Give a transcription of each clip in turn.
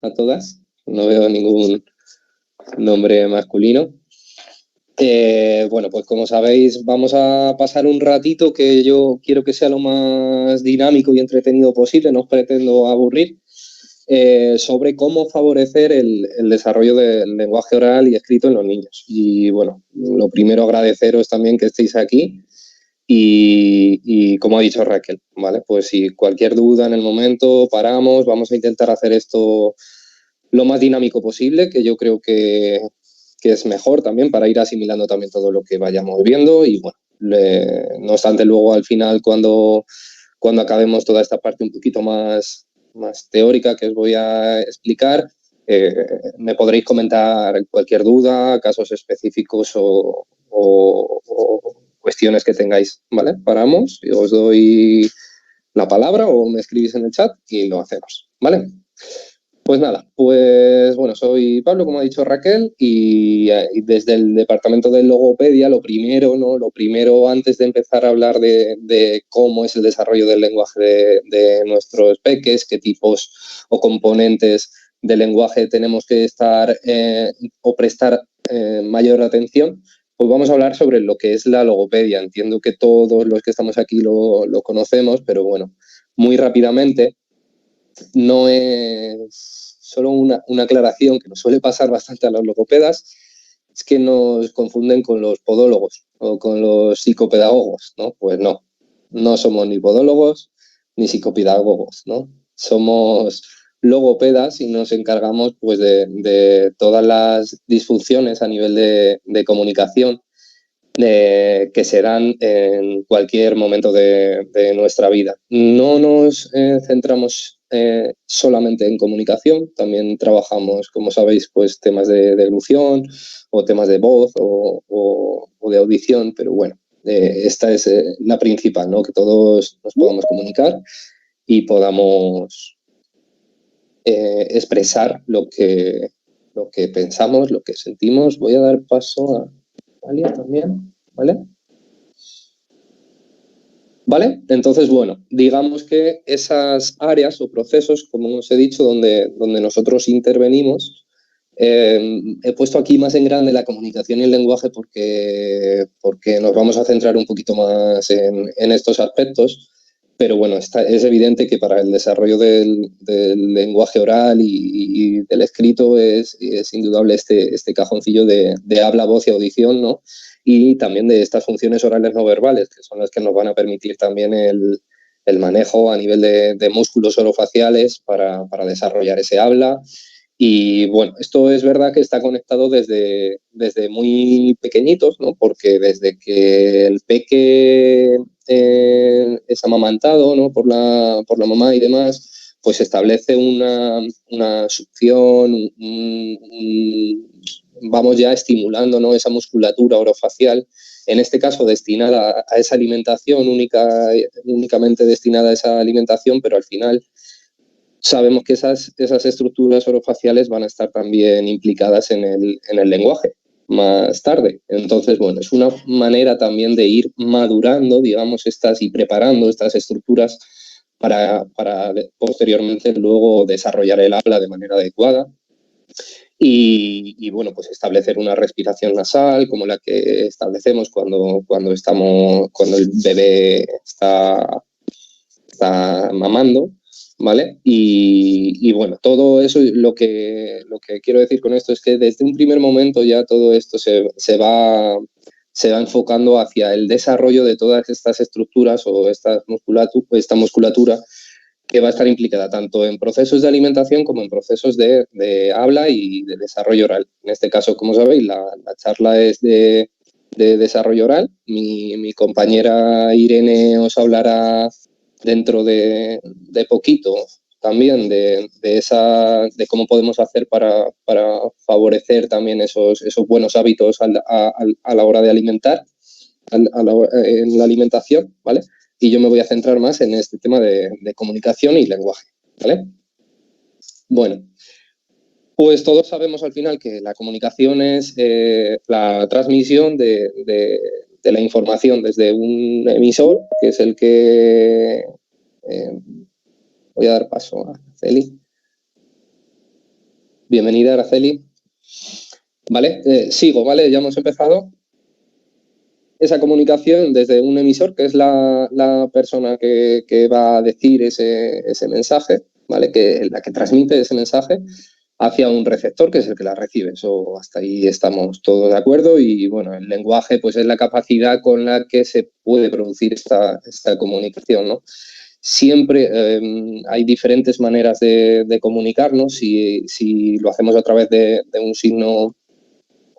a todas. No veo ningún nombre masculino. Bueno, pues como sabéis, vamos a pasar un ratito que yo quiero que sea lo más dinámico y entretenido posible, no os pretendo aburrir, sobre cómo favorecer el desarrollo del lenguaje oral y escrito en los niños. Y bueno, lo primero agradeceros también que estéis aquí y como ha dicho Raquel, ¿vale? Pues si cualquier duda en el momento, paramos, vamos a intentar hacer esto lo más dinámico posible, que yo creo que es mejor también para ir asimilando también todo lo que vayamos viendo y bueno, no obstante luego al final cuando acabemos toda esta parte un poquito más teórica que os voy a explicar, me podréis comentar cualquier duda, casos específicos o cuestiones que tengáis, ¿vale? Paramos, y os doy la palabra o me escribís en el chat y lo hacemos, ¿vale? Pues nada, pues bueno, soy Pablo, como ha dicho Raquel, y desde el departamento de logopedia, lo primero, ¿no? Lo primero antes de empezar a hablar de cómo es el desarrollo del lenguaje de nuestros peques, qué tipos o componentes del lenguaje tenemos que estar o prestar mayor atención, pues vamos a hablar sobre lo que es la logopedia. Entiendo que todos los que estamos aquí lo conocemos, pero bueno, muy rápidamente. No es solo una aclaración que nos suele pasar bastante a los logopedas, es que nos confunden con los podólogos o con los psicopedagogos, ¿no? Pues no somos ni podólogos ni psicopedagogos, ¿no? Somos logopedas y nos encargamos pues de todas las disfunciones a nivel de comunicación que se dan en cualquier momento de nuestra vida. No nos centramos solamente en comunicación, también trabajamos, como sabéis, pues temas de deglución o temas de voz o de audición, pero bueno, esta es la principal, ¿no? Que todos nos podamos comunicar y podamos expresar lo que pensamos, lo que sentimos. Voy a dar paso a Alia también, ¿vale? ¿Vale? Entonces, bueno, digamos que esas áreas o procesos, como os he dicho, donde nosotros intervenimos, he puesto aquí más en grande la comunicación y el lenguaje porque nos vamos a centrar un poquito más en estos aspectos, pero bueno, es evidente que para el desarrollo del lenguaje oral y del escrito es indudable este cajoncillo de habla, voz y audición, ¿no? Y también de estas funciones orales no verbales, que son las que nos van a permitir también el manejo a nivel de músculos orofaciales para desarrollar ese habla. Y bueno, esto es verdad que está conectado desde muy pequeñitos, ¿no? Porque desde que el peque es amamantado, ¿no? por la mamá y demás, pues se establece una succión, vamos ya estimulando, ¿no? Esa musculatura orofacial, en este caso destinada a esa alimentación, únicamente destinada a esa alimentación, pero al final sabemos que esas estructuras orofaciales van a estar también implicadas en el lenguaje más tarde. Entonces, bueno, es una manera también de ir madurando, digamos, y preparando estas estructuras para posteriormente luego desarrollar el habla de manera adecuada. Bueno, pues establecer una respiración nasal como la que establecemos cuando el bebé está mamando, ¿vale? Y bueno, todo eso, lo que quiero decir con esto es que desde un primer momento ya todo esto se va enfocando hacia el desarrollo de todas estas estructuras o esta musculatura que va a estar implicada tanto en procesos de alimentación como en procesos de habla y de desarrollo oral. En este caso, como sabéis, la charla es de desarrollo oral. Mi compañera Irene os hablará dentro de poquito también de cómo podemos hacer para favorecer también esos buenos hábitos a la hora de alimentar, en la alimentación, ¿vale? Y yo me voy a centrar más en este tema de comunicación y lenguaje, ¿vale? Bueno, pues todos sabemos al final que la comunicación es la transmisión de la información desde un emisor, que es el que voy a dar paso a Celi. Bienvenida, Araceli. Vale, sigo, ¿vale? Ya hemos empezado. Esa comunicación desde un emisor, que es la persona que va a decir ese mensaje, ¿vale? La que transmite ese mensaje, hacia un receptor, que es el que la recibe. Eso, hasta ahí estamos todos de acuerdo. Y bueno, el lenguaje pues es la capacidad con la que se puede producir esta comunicación, ¿no? Siempre hay diferentes maneras de comunicarnos. Si lo hacemos a través de un signo,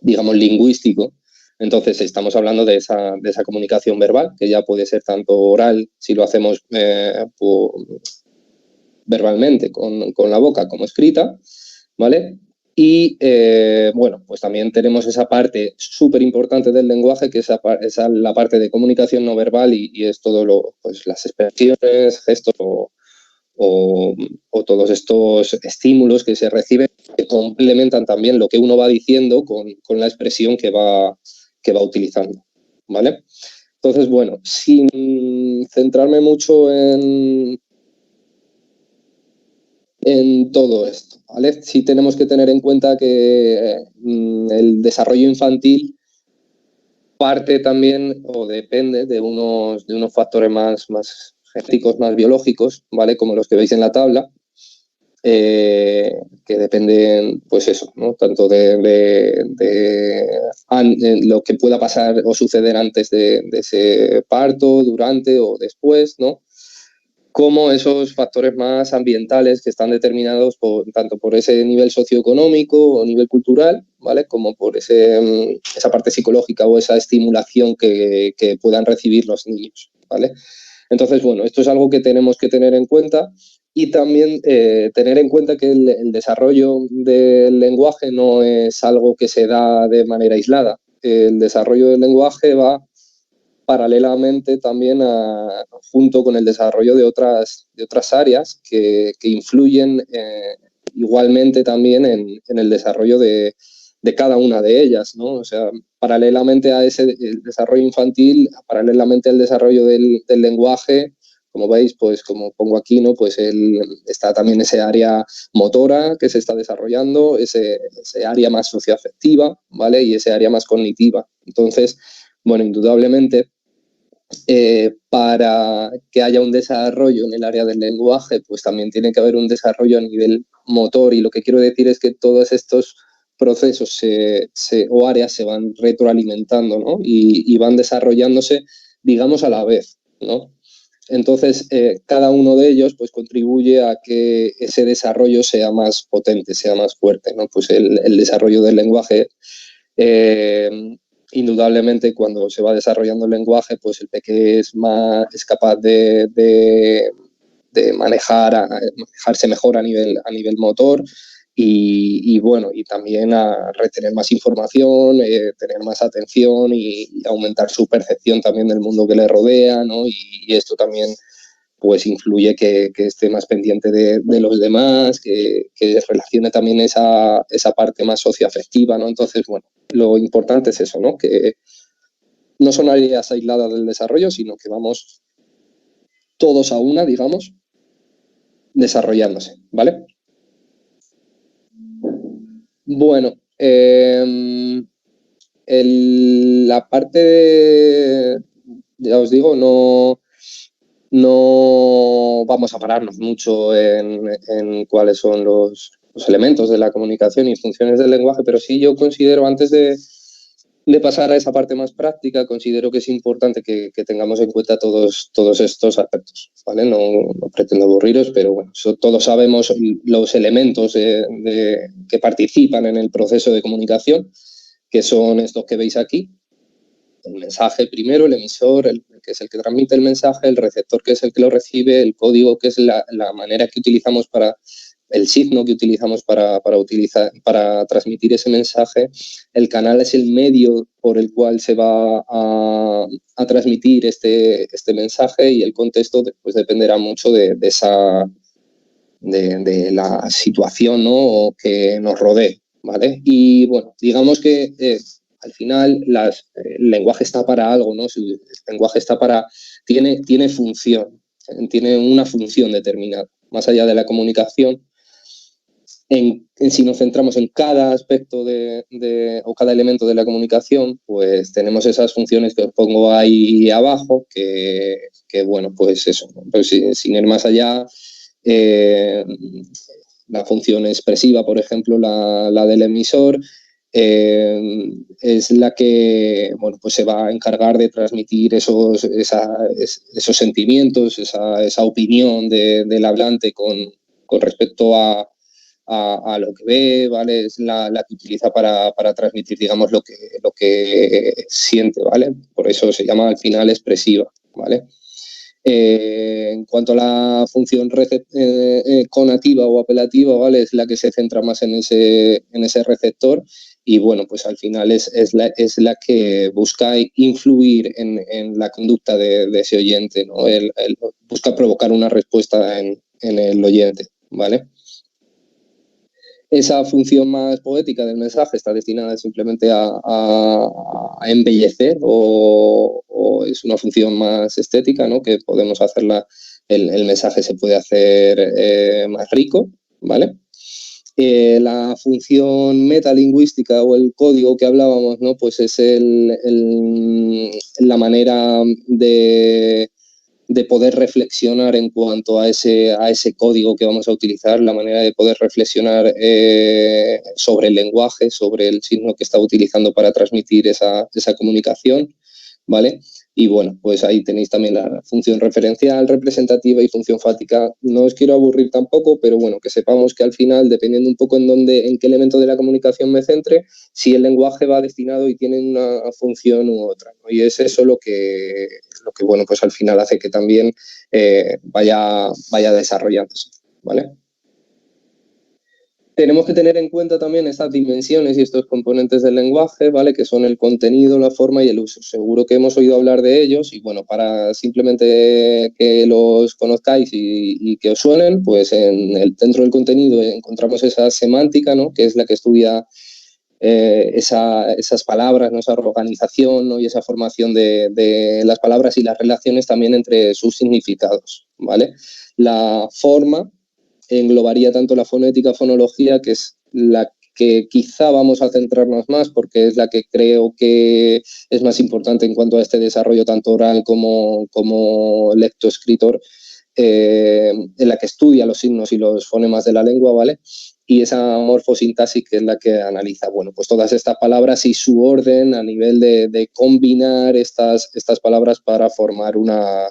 digamos, lingüístico, entonces estamos hablando de esa comunicación verbal, que ya puede ser tanto oral, si lo hacemos verbalmente con la boca, como escrita, ¿vale? Y bueno, pues también tenemos esa parte súper importante del lenguaje, que es la parte de comunicación no verbal, y es todo pues las expresiones, gestos o todos estos estímulos que se reciben, que complementan también lo que uno va diciendo con la expresión que va utilizando, ¿vale? Entonces, bueno, sin centrarme mucho en todo esto, ¿vale? Sí tenemos que tener en cuenta que el desarrollo infantil parte también o depende de unos factores más genéticos, más biológicos, ¿vale? Como los que veis en la tabla, que dependen, pues eso, ¿no? Tanto de lo que pueda pasar o suceder antes de ese parto, durante o después, ¿no? Como esos factores más ambientales que están determinados tanto por ese nivel socioeconómico o nivel cultural, ¿vale? Como por esa parte psicológica o esa estimulación que puedan recibir los niños, ¿vale? Entonces, bueno, esto es algo que tenemos que tener en cuenta, y también tener en cuenta que el desarrollo del lenguaje no es algo que se da de manera aislada. El desarrollo del lenguaje va paralelamente también junto con el desarrollo de otras áreas que influyen igualmente también en el desarrollo de cada una de ellas, ¿no? O sea, paralelamente a el desarrollo infantil, paralelamente al desarrollo del lenguaje, como veis, pues como pongo aquí, ¿no? Pues está también ese área motora que se está desarrollando, ese área más socioafectiva, ¿vale? Y ese área más cognitiva. Entonces, bueno, indudablemente, para que haya un desarrollo en el área del lenguaje, pues también tiene que haber un desarrollo a nivel motor, y lo que quiero decir es que todos estos procesos o áreas se van retroalimentando, ¿no? Y van desarrollándose, digamos, a la vez, ¿no? Entonces, cada uno de ellos pues contribuye a que ese desarrollo sea más potente, sea más fuerte, ¿no? Pues el desarrollo del lenguaje, eh, indudablemente, cuando se va desarrollando el lenguaje, pues el peque es capaz de manejarse mejor a nivel motor, y bueno, y también a retener más información, tener más atención, y aumentar su percepción también del mundo que le rodea, ¿no? Y esto también pues influye que esté más pendiente de los demás, que relacione también esa parte más socioafectiva, ¿no? Entonces, bueno, lo importante es eso, ¿no? Que no son áreas aisladas del desarrollo, sino que vamos todos a una, digamos, desarrollándose, ¿vale? Bueno, la parte ya os digo, no vamos a pararnos mucho en cuáles son los elementos de la comunicación y funciones del lenguaje, pero sí yo considero, antes de pasar a esa parte más práctica, considero que es importante que tengamos en cuenta todos estos aspectos, ¿vale? No pretendo aburriros, pero bueno, todos sabemos los elementos que participan en el proceso de comunicación, que son estos que veis aquí: el mensaje primero, el emisor, que es el que transmite el mensaje, el receptor, que es el que lo recibe, el código, que es la manera que utilizamos el signo que utilizamos para transmitir ese mensaje. El canal es el medio por el cual se va a transmitir este mensaje, y el contexto pues dependerá mucho de la situación, ¿no?, que nos rodee, ¿vale? Y bueno, digamos que al final el lenguaje está para algo, ¿no? El lenguaje tiene función, tiene una función determinada. Más allá de la comunicación, Si nos centramos en cada aspecto o cada elemento de la comunicación, pues tenemos esas funciones que os pongo ahí abajo, que bueno, pues eso, pues sin ir más allá, la función expresiva, por ejemplo, la del emisor, es la que bueno, pues se va a encargar de transmitir esos sentimientos, esa opinión del hablante con respecto a lo que ve, ¿vale? Es la que utiliza para transmitir, digamos, lo que siente, ¿vale? Por eso se llama al final expresiva, ¿vale? En cuanto a la función conativa o apelativa, ¿vale? Es la que se centra más en ese receptor y, bueno, pues al final es la que busca influir en la conducta de ese oyente, ¿no? Busca provocar una respuesta en el oyente, ¿vale? Esa función más poética del mensaje está destinada simplemente a embellecer o es una función más estética, ¿no? Que podemos hacerla, el mensaje se puede hacer más rico, ¿vale? La función metalingüística o el código que hablábamos, ¿no? Pues es la manera de poder reflexionar en cuanto a ese código que vamos a utilizar, la manera de poder reflexionar sobre el lenguaje, sobre el signo que está utilizando para transmitir esa comunicación, ¿vale? Y bueno, pues ahí tenéis también la función referencial, representativa y función fática. No os quiero aburrir tampoco, pero bueno, que sepamos que al final, dependiendo un poco en qué elemento de la comunicación me centre, si el lenguaje va destinado y tiene una función u otra, ¿no? Y es eso lo que bueno, pues al final hace que también vaya desarrollándose, ¿vale? Tenemos que tener en cuenta también estas dimensiones y estos componentes del lenguaje, ¿vale? Que son el contenido, la forma y el uso. Seguro que hemos oído hablar de ellos y, bueno, para simplemente que los conozcáis y que os suenen, pues dentro del contenido encontramos esa semántica, ¿no? Que es la que estudia esas palabras, ¿no? Esa organización, ¿no? Y esa formación de las palabras y las relaciones también entre sus significados, ¿vale? La forma englobaría tanto la fonética, fonología, que es la que quizá vamos a centrarnos más porque es la que creo que es más importante en cuanto a este desarrollo tanto oral como lectoescritor, en la que estudia los signos y los fonemas de la lengua, ¿vale? Y esa morfosintaxis que es la que analiza, bueno, pues todas estas palabras y su orden a nivel de combinar estas palabras para formar una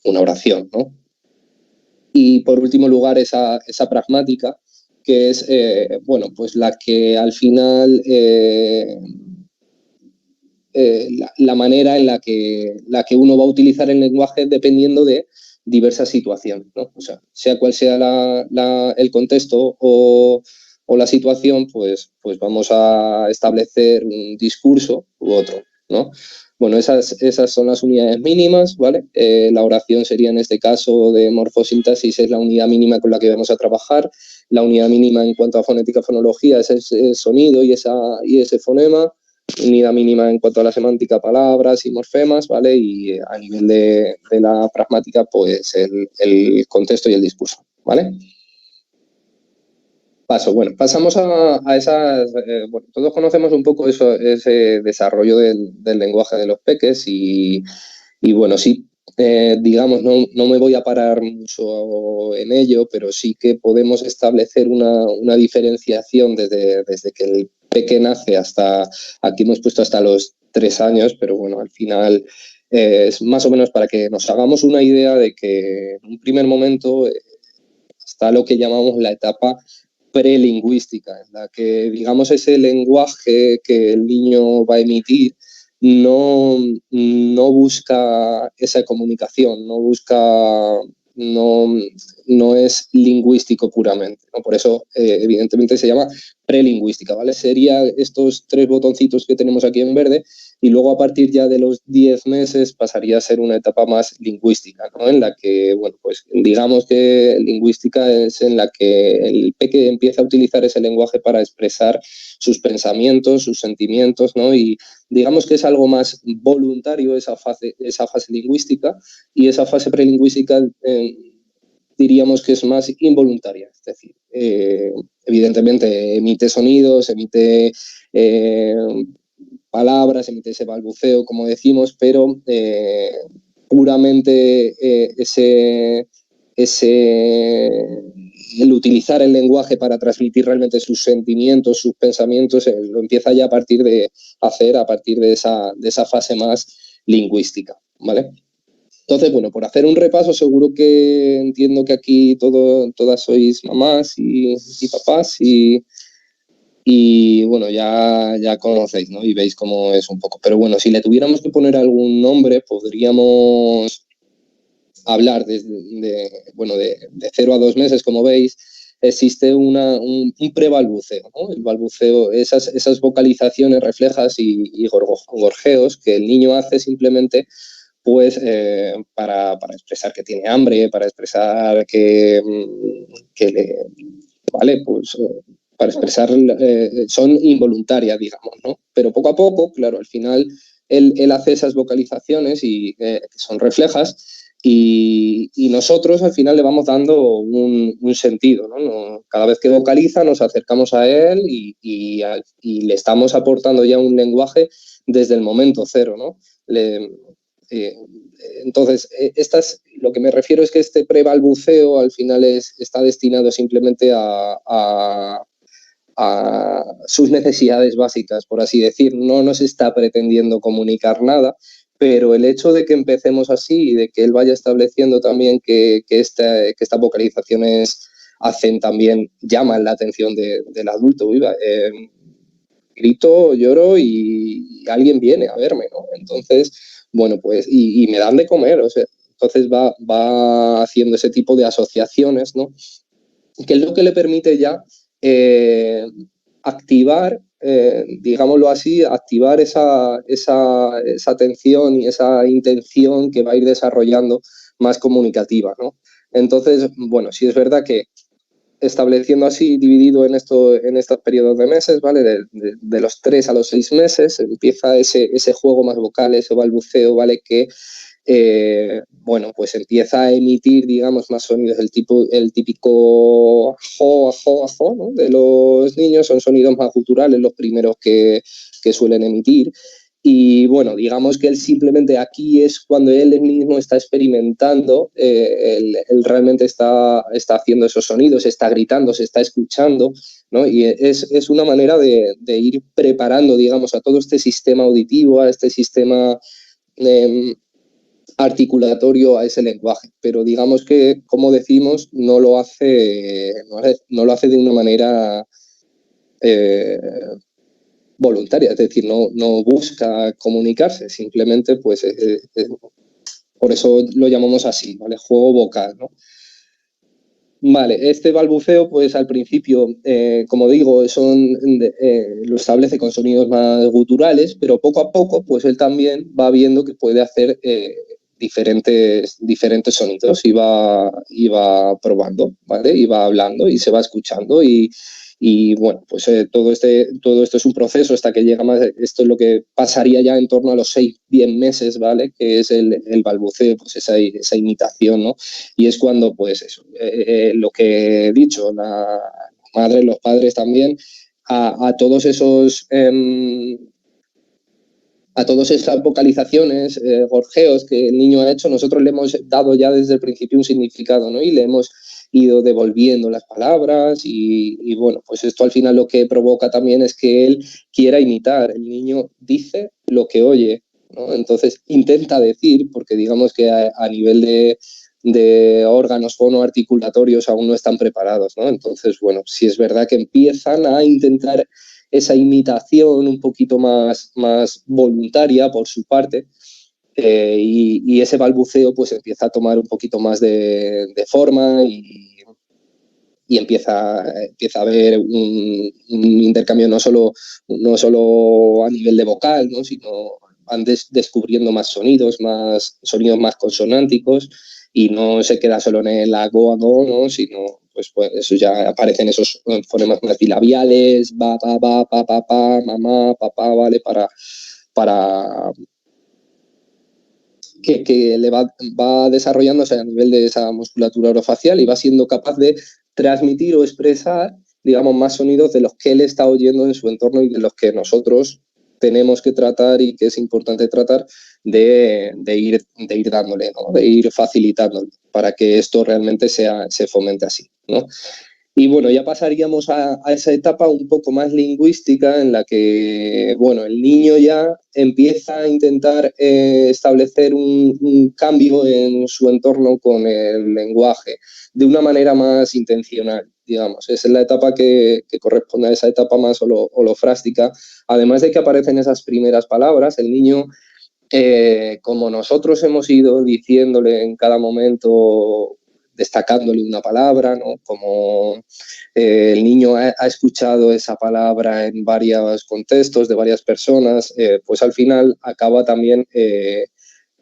oración, ¿no? Y por último lugar, esa pragmática, que es, bueno, pues la que al final, la manera en la que uno va a utilizar el lenguaje dependiendo de diversas situaciones, ¿no? O sea cual sea el contexto o la situación, pues vamos a establecer un discurso u otro, ¿no? Bueno, esas son las unidades mínimas, ¿vale? La oración sería en este caso de morfosintaxis, es la unidad mínima con la que vamos a trabajar. La unidad mínima en cuanto a fonética, fonología es ese sonido y ese fonema. Unidad mínima en cuanto a la semántica, palabras y morfemas, ¿vale? Y a nivel de la pragmática, pues el contexto y el discurso, ¿vale? Pasamos a esas, bueno, todos conocemos un poco ese desarrollo del lenguaje de los peques y bueno, sí, digamos, no me voy a parar mucho en ello, pero sí que podemos establecer una diferenciación desde que el peque nace hasta, aquí hemos puesto hasta los 3 años, pero bueno, al final es más o menos para que nos hagamos una idea de que en un primer momento está lo que llamamos la etapa prelingüística, en la que, digamos, ese lenguaje que el niño va a emitir no busca esa comunicación, no es lingüístico puramente, ¿no? Por eso, evidentemente, se llama prelingüística, ¿vale? Sería estos 3 botoncitos que tenemos aquí en verde y luego a partir ya de los 10 meses pasaría a ser una etapa más lingüística, ¿no? En la que, bueno, pues digamos que lingüística es en la que el peque empieza a utilizar ese lenguaje para expresar sus pensamientos, sus sentimientos, ¿no? Y digamos que es algo más voluntario esa fase lingüística y esa fase prelingüística diríamos que es más involuntaria, es decir, evidentemente emite sonidos, emite palabras, emite ese balbuceo, como decimos, pero puramente el utilizar el lenguaje para transmitir realmente sus sentimientos, sus pensamientos, lo empieza ya a partir de esa fase más lingüística, ¿vale? Entonces, bueno, por hacer un repaso, seguro que entiendo que aquí todas sois mamás y papás y bueno, ya conocéis, ¿no? Y veis cómo es un poco. Pero bueno, si le tuviéramos que poner algún nombre, podríamos hablar de 0 a 2 meses, como veis, existe un prebalbuceo, ¿no? El balbuceo, esas vocalizaciones reflejas y gorjeos que el niño hace simplemente pues para expresar que tiene hambre, para expresar vale, pues para expresar, son involuntarias, digamos, ¿no? Pero poco a poco, claro, al final él hace esas vocalizaciones y que son reflejas y nosotros al final le vamos dando un sentido, ¿no? Cada vez que vocaliza nos acercamos a él y le estamos aportando ya un lenguaje desde el momento cero, ¿no? Eh, entonces, lo que me refiero es que este prebalbuceo al final está destinado simplemente a sus necesidades básicas, por así decir. No nos está pretendiendo comunicar nada, pero el hecho de que empecemos así y de que él vaya estableciendo también que estas vocalizaciones llaman la atención del adulto. Grito, lloro y alguien viene a verme, ¿no? Entonces, bueno, pues, y me dan de comer, o sea, entonces va haciendo ese tipo de asociaciones, ¿no? Que es lo que le permite ya activar, digámoslo así, activar esa atención y esa intención que va a ir desarrollando más comunicativa, ¿no? Entonces, bueno, sí es verdad que estableciendo así, dividido en estos periodos de meses, ¿vale? De los 3 a los 6 meses, empieza ese juego más vocal, ese balbuceo, ¿vale? Que, bueno, pues empieza a emitir, digamos, más sonidos. El típico ajo, ajo, ajo, ¿no? De los niños son sonidos más guturales, los primeros que suelen emitir. Y bueno, digamos que él simplemente aquí es cuando él mismo está experimentando, él realmente está haciendo esos sonidos, está gritando, se está escuchando, ¿no? Y es una manera de ir preparando, digamos, a todo este sistema auditivo, a este sistema articulatorio, a ese lenguaje. Pero digamos que, como decimos, no lo hace de una manera voluntaria, es decir, no busca comunicarse, simplemente pues por eso lo llamamos así, ¿vale? Juego vocal, ¿no? Vale, este balbuceo, pues al principio, como digo, lo establece con sonidos más guturales, pero poco a poco, pues él también va viendo que puede hacer diferentes sonidos y va probando, ¿vale? Y va hablando y se va escuchando y bueno, pues todo esto es un proceso hasta que llega más, esto es lo que pasaría ya en torno a los 6-10 meses, ¿vale? Que es el balbuceo, pues esa imitación, ¿no? Y es cuando, pues eso, lo que he dicho, la madre, los padres también, a todos esos... a todas esas vocalizaciones, gorjeos que el niño ha hecho, nosotros le hemos dado ya desde el principio un significado, ¿no? Y le hemos ido devolviendo las palabras y bueno, pues esto al final lo que provoca también es que él quiera imitar. El niño dice lo que oye, ¿no? Entonces intenta decir, porque digamos que a nivel de órganos fonoarticulatorios aún no están preparados, ¿no? Entonces, bueno, sí es verdad que empiezan a intentar esa imitación un poquito más voluntaria por su parte, y ese balbuceo pues empieza a tomar un poquito más de forma y empieza a haber un intercambio no solo a nivel de vocal, ¿no? Sino van descubriendo más sonidos más consonánticos y no se queda solo en el a, go, ¿no? Sino pues eso ya aparecen esos fonemas más bilabiales, ba, pa, mamá, papá, ¿vale? Para que le va desarrollándose a nivel de esa musculatura orofacial y va siendo capaz de transmitir o expresar, digamos, más sonidos de los que él está oyendo en su entorno y de los que nosotros tenemos que tratar y que es importante tratar de ir dándole, ¿no? De ir facilitándolo para que esto realmente se fomente así, ¿no? Y bueno, ya pasaríamos a esa etapa un poco más lingüística en la que, bueno, el niño ya empieza a intentar establecer un cambio en su entorno con el lenguaje de una manera más intencional, digamos. Esa es la etapa que corresponde a esa etapa más holofrástica. Además de que aparecen esas primeras palabras, el niño como nosotros hemos ido diciéndole en cada momento, destacándole una palabra, ¿no? Como el niño ha escuchado esa palabra en varios contextos de varias personas, pues al final acaba también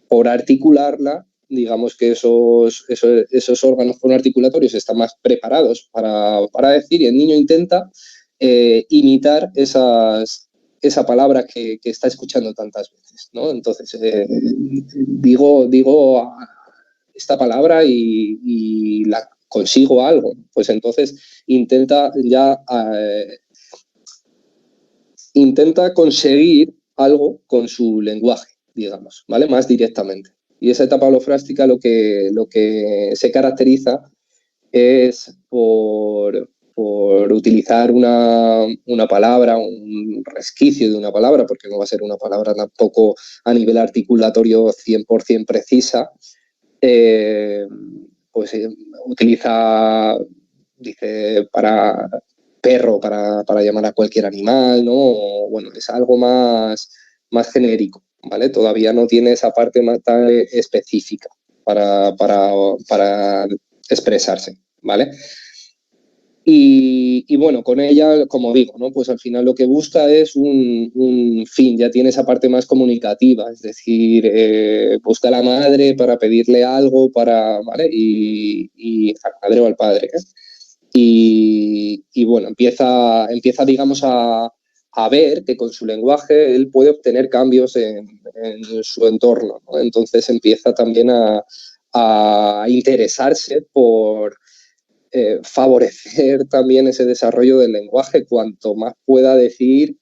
por articularla. Digamos que esos órganos articulatorios están más preparados para decir, y el niño intenta imitar esa palabra que está escuchando tantas veces, ¿no? Entonces, digo esta palabra y la consigo algo, pues entonces intenta conseguir algo con su lenguaje, digamos, ¿vale? Más directamente. Y esa etapa holofrástica lo que se caracteriza es por utilizar una palabra, un resquicio de una palabra, porque no va a ser una palabra tampoco a nivel articulatorio 100% precisa, pues utiliza, dice, para perro, para llamar a cualquier animal, ¿no? O, bueno, es algo más genérico, ¿vale? Todavía no tiene esa parte más tan específica para expresarse, ¿vale? Y bueno, con ella, como digo, ¿no? Pues al final lo que busca es un fin, ya tiene esa parte más comunicativa, es decir, busca a la madre para pedirle algo, ¿vale? Y al padre o al padre, ¿eh? Y bueno, empieza digamos, a ver que con su lenguaje él puede obtener cambios en su entorno, ¿no? Entonces empieza también a interesarse por favorecer también ese desarrollo del lenguaje. Cuanto más pueda decir,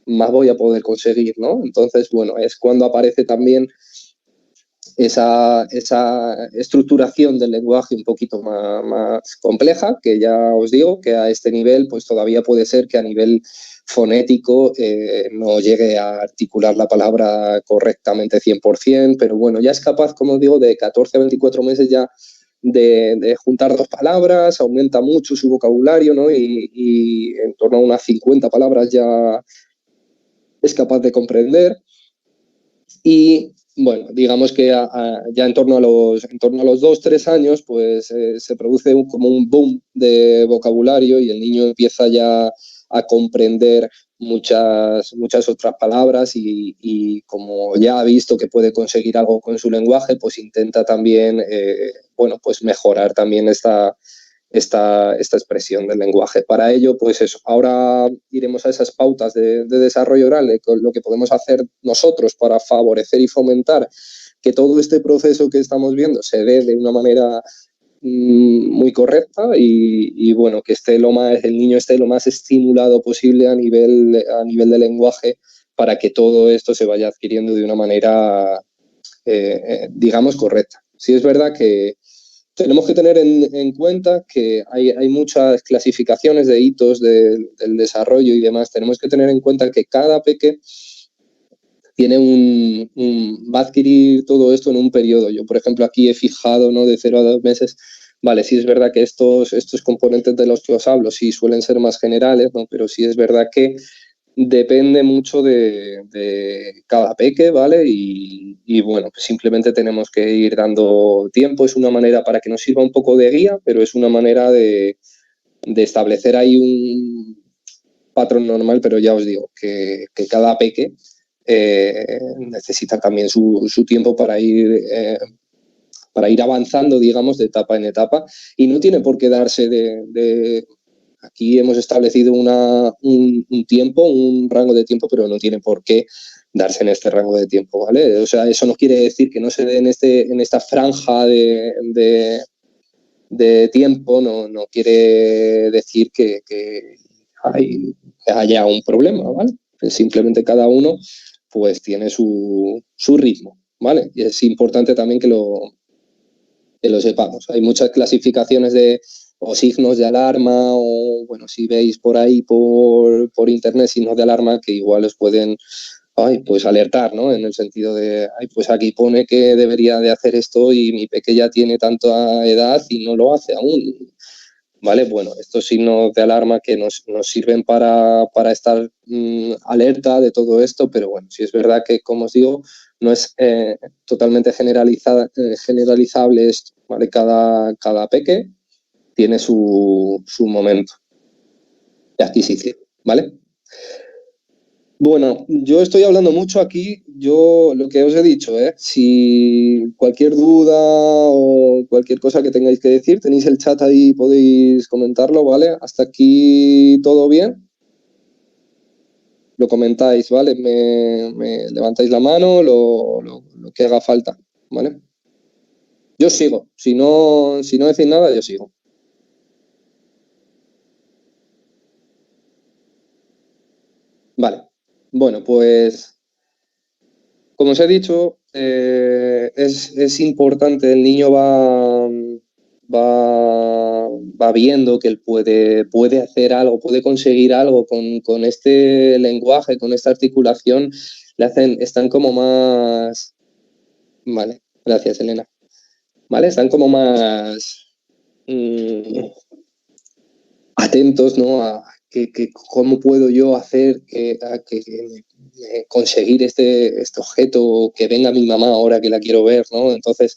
más voy a poder conseguir, ¿no? Entonces, bueno, es cuando aparece también esa estructuración del lenguaje un poquito más compleja, que ya os digo que a este nivel pues todavía puede ser que a nivel fonético no llegue a articular la palabra correctamente 100%, pero bueno, ya es capaz, como os digo, de 14 a 24 meses ya de juntar dos palabras, aumenta mucho su vocabulario, ¿no? Y en torno a unas 50 palabras ya es capaz de comprender. Y bueno, digamos que ya en torno a los 2, 3 años, pues se produce como un boom de vocabulario y el niño empieza ya a comprender muchas otras palabras y como ya ha visto que puede conseguir algo con su lenguaje, pues intenta también, bueno, pues mejorar también esta expresión del lenguaje. Para ello, pues eso, ahora iremos a esas pautas de desarrollo oral, lo que podemos hacer nosotros para favorecer y fomentar que todo este proceso que estamos viendo se dé de una manera muy correcta y bueno, que el niño esté lo más estimulado posible a nivel de lenguaje para que todo esto se vaya adquiriendo de una manera, digamos, correcta. Sí es verdad que tenemos que tener en cuenta que hay muchas clasificaciones de hitos del desarrollo y demás. Tenemos que tener en cuenta que cada peque tiene va a adquirir todo esto en un periodo. Yo, por ejemplo, aquí he fijado, ¿no?, de 0 a 2 meses. Vale, sí es verdad que estos componentes de los que os hablo sí suelen ser más generales, ¿no? Pero sí es verdad que depende mucho de cada peque, ¿vale? Y bueno, pues simplemente tenemos que ir dando tiempo. Es una manera para que nos sirva un poco de guía, pero es una manera de establecer ahí un patrón normal, pero ya os digo que cada peque necesita también su tiempo para ir avanzando, digamos, de etapa en etapa, y no tiene por qué darse de aquí hemos establecido un tiempo, un rango de tiempo, pero no tiene por qué darse en este rango de tiempo, ¿vale? O sea, eso no quiere decir que no se dé en esta franja de tiempo, no quiere decir que haya un problema, ¿vale? Simplemente cada uno pues tiene su ritmo, ¿vale? Y es importante también que lo sepamos. Hay muchas clasificaciones o signos de alarma, o bueno, si veis por ahí por internet signos de alarma que igual os pueden pues alertar, ¿no? En el sentido de, pues aquí pone que debería de hacer esto y mi pequeña tiene tanta edad y no lo hace aún. ¿Vale? Bueno, estos signos de alarma que nos sirven para estar alerta de todo esto, pero bueno, sí es verdad que, como os digo, no es totalmente generalizable esto, ¿vale? Cada peque tiene su momento de adquisición, ¿vale? Bueno, yo estoy hablando mucho aquí, yo lo que os he dicho, si cualquier duda o cualquier cosa que tengáis que decir, tenéis el chat ahí, podéis comentarlo, ¿vale? Hasta aquí todo bien, lo comentáis, ¿vale? Me levantáis la mano, lo que haga falta, ¿vale? Yo sigo, si no decís nada, yo sigo. Vale, bueno, pues como os he dicho, es importante, el niño va viendo que él puede hacer algo, puede conseguir algo con este lenguaje, con esta articulación, están como más, vale, gracias Elena, vale, están como más atentos, ¿no? Cómo puedo yo hacer conseguir este objeto, que venga mi mamá ahora que la quiero ver, ¿no? Entonces,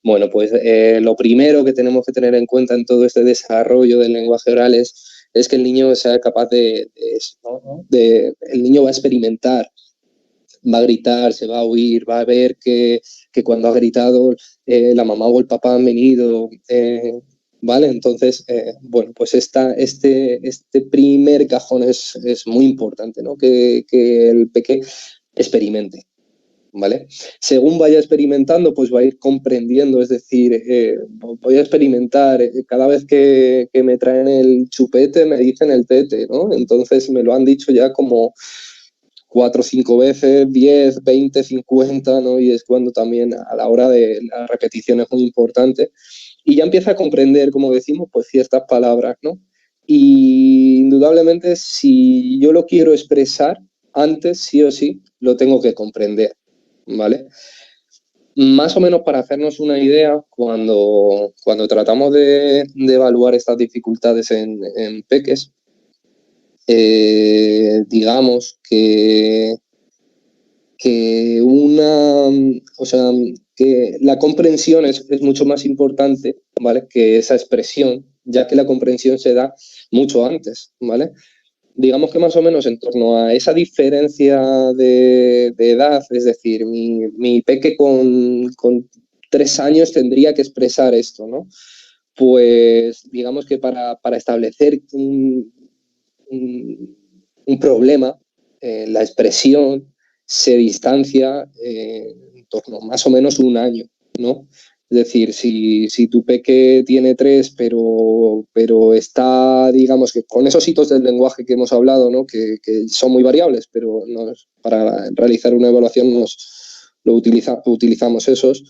bueno, pues lo primero que tenemos que tener en cuenta en todo este desarrollo del lenguaje oral es que el niño sea capaz de eso, ¿no? El niño va a experimentar, va a gritar, se va a oír, va a ver que cuando ha gritado la mamá o el papá han venido, ¿vale? Entonces, bueno, pues este primer cajón es muy importante, ¿no? Que el peque experimente, ¿vale? Según vaya experimentando, pues va a ir comprendiendo, es decir, voy a experimentar, cada vez que me traen el chupete me dicen el tete, ¿no? Entonces me lo han dicho ya como 4 o 5 veces, 10, 20, 50, ¿no? Y es cuando también a la hora de la repetición es muy importante. Y ya empieza a comprender, como decimos, pues ciertas palabras, ¿no? Y indudablemente, si yo lo quiero expresar, antes, sí o sí, lo tengo que comprender, ¿vale? Más o menos para hacernos una idea, cuando tratamos de evaluar estas dificultades en peques, digamos que o sea, que la comprensión es mucho más importante, ¿vale? Que esa expresión, ya que la comprensión se da mucho antes, ¿vale? Digamos que más o menos en torno a esa diferencia de edad, es decir, mi peque con 3 años tendría que expresar esto, ¿no? Pues digamos que para establecer un problema, la expresión se distancia en torno a más o menos un año, ¿no? Es decir, si tu peque tiene 3, pero está, digamos, que con esos hitos del lenguaje que hemos hablado, ¿no? Que son muy variables, pero para realizar una evaluación utilizamos esos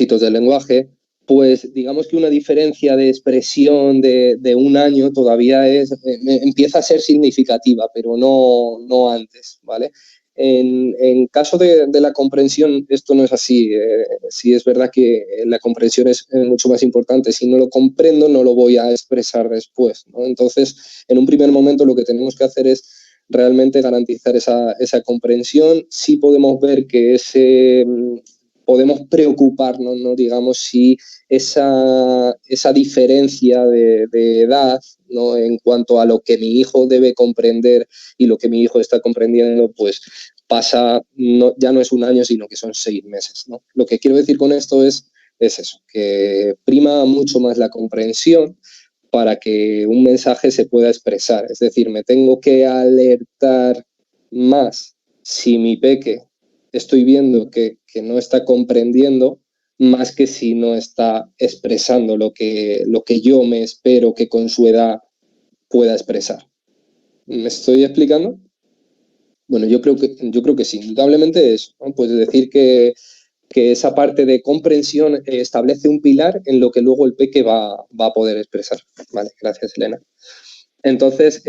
hitos del lenguaje, pues digamos que una diferencia de expresión de un año todavía empieza a ser significativa, pero no antes, ¿vale? En caso de la comprensión, esto no es así. Sí es verdad que la comprensión es mucho más importante. Si no lo comprendo, no lo voy a expresar después, ¿no? Entonces, en un primer momento lo que tenemos que hacer es realmente garantizar esa comprensión. Sí podemos ver que podemos preocuparnos, ¿no? Digamos, si esa diferencia de edad, ¿no? En cuanto a lo que mi hijo debe comprender y lo que mi hijo está comprendiendo, pues pasa, ya no es un año, sino que son 6 meses, ¿no? Lo que quiero decir con esto es eso, que prima mucho más la comprensión para que un mensaje se pueda expresar. Es decir, me tengo que alertar más si mi peque estoy viendo que no está comprendiendo, más que si no está expresando lo que yo me espero que con su edad pueda expresar. ¿Me estoy explicando? Bueno, yo creo que sí, indudablemente eso, ¿no? Pues decir que esa parte de comprensión establece un pilar en lo que luego el peque va a poder expresar. Vale, gracias, Elena. Entonces,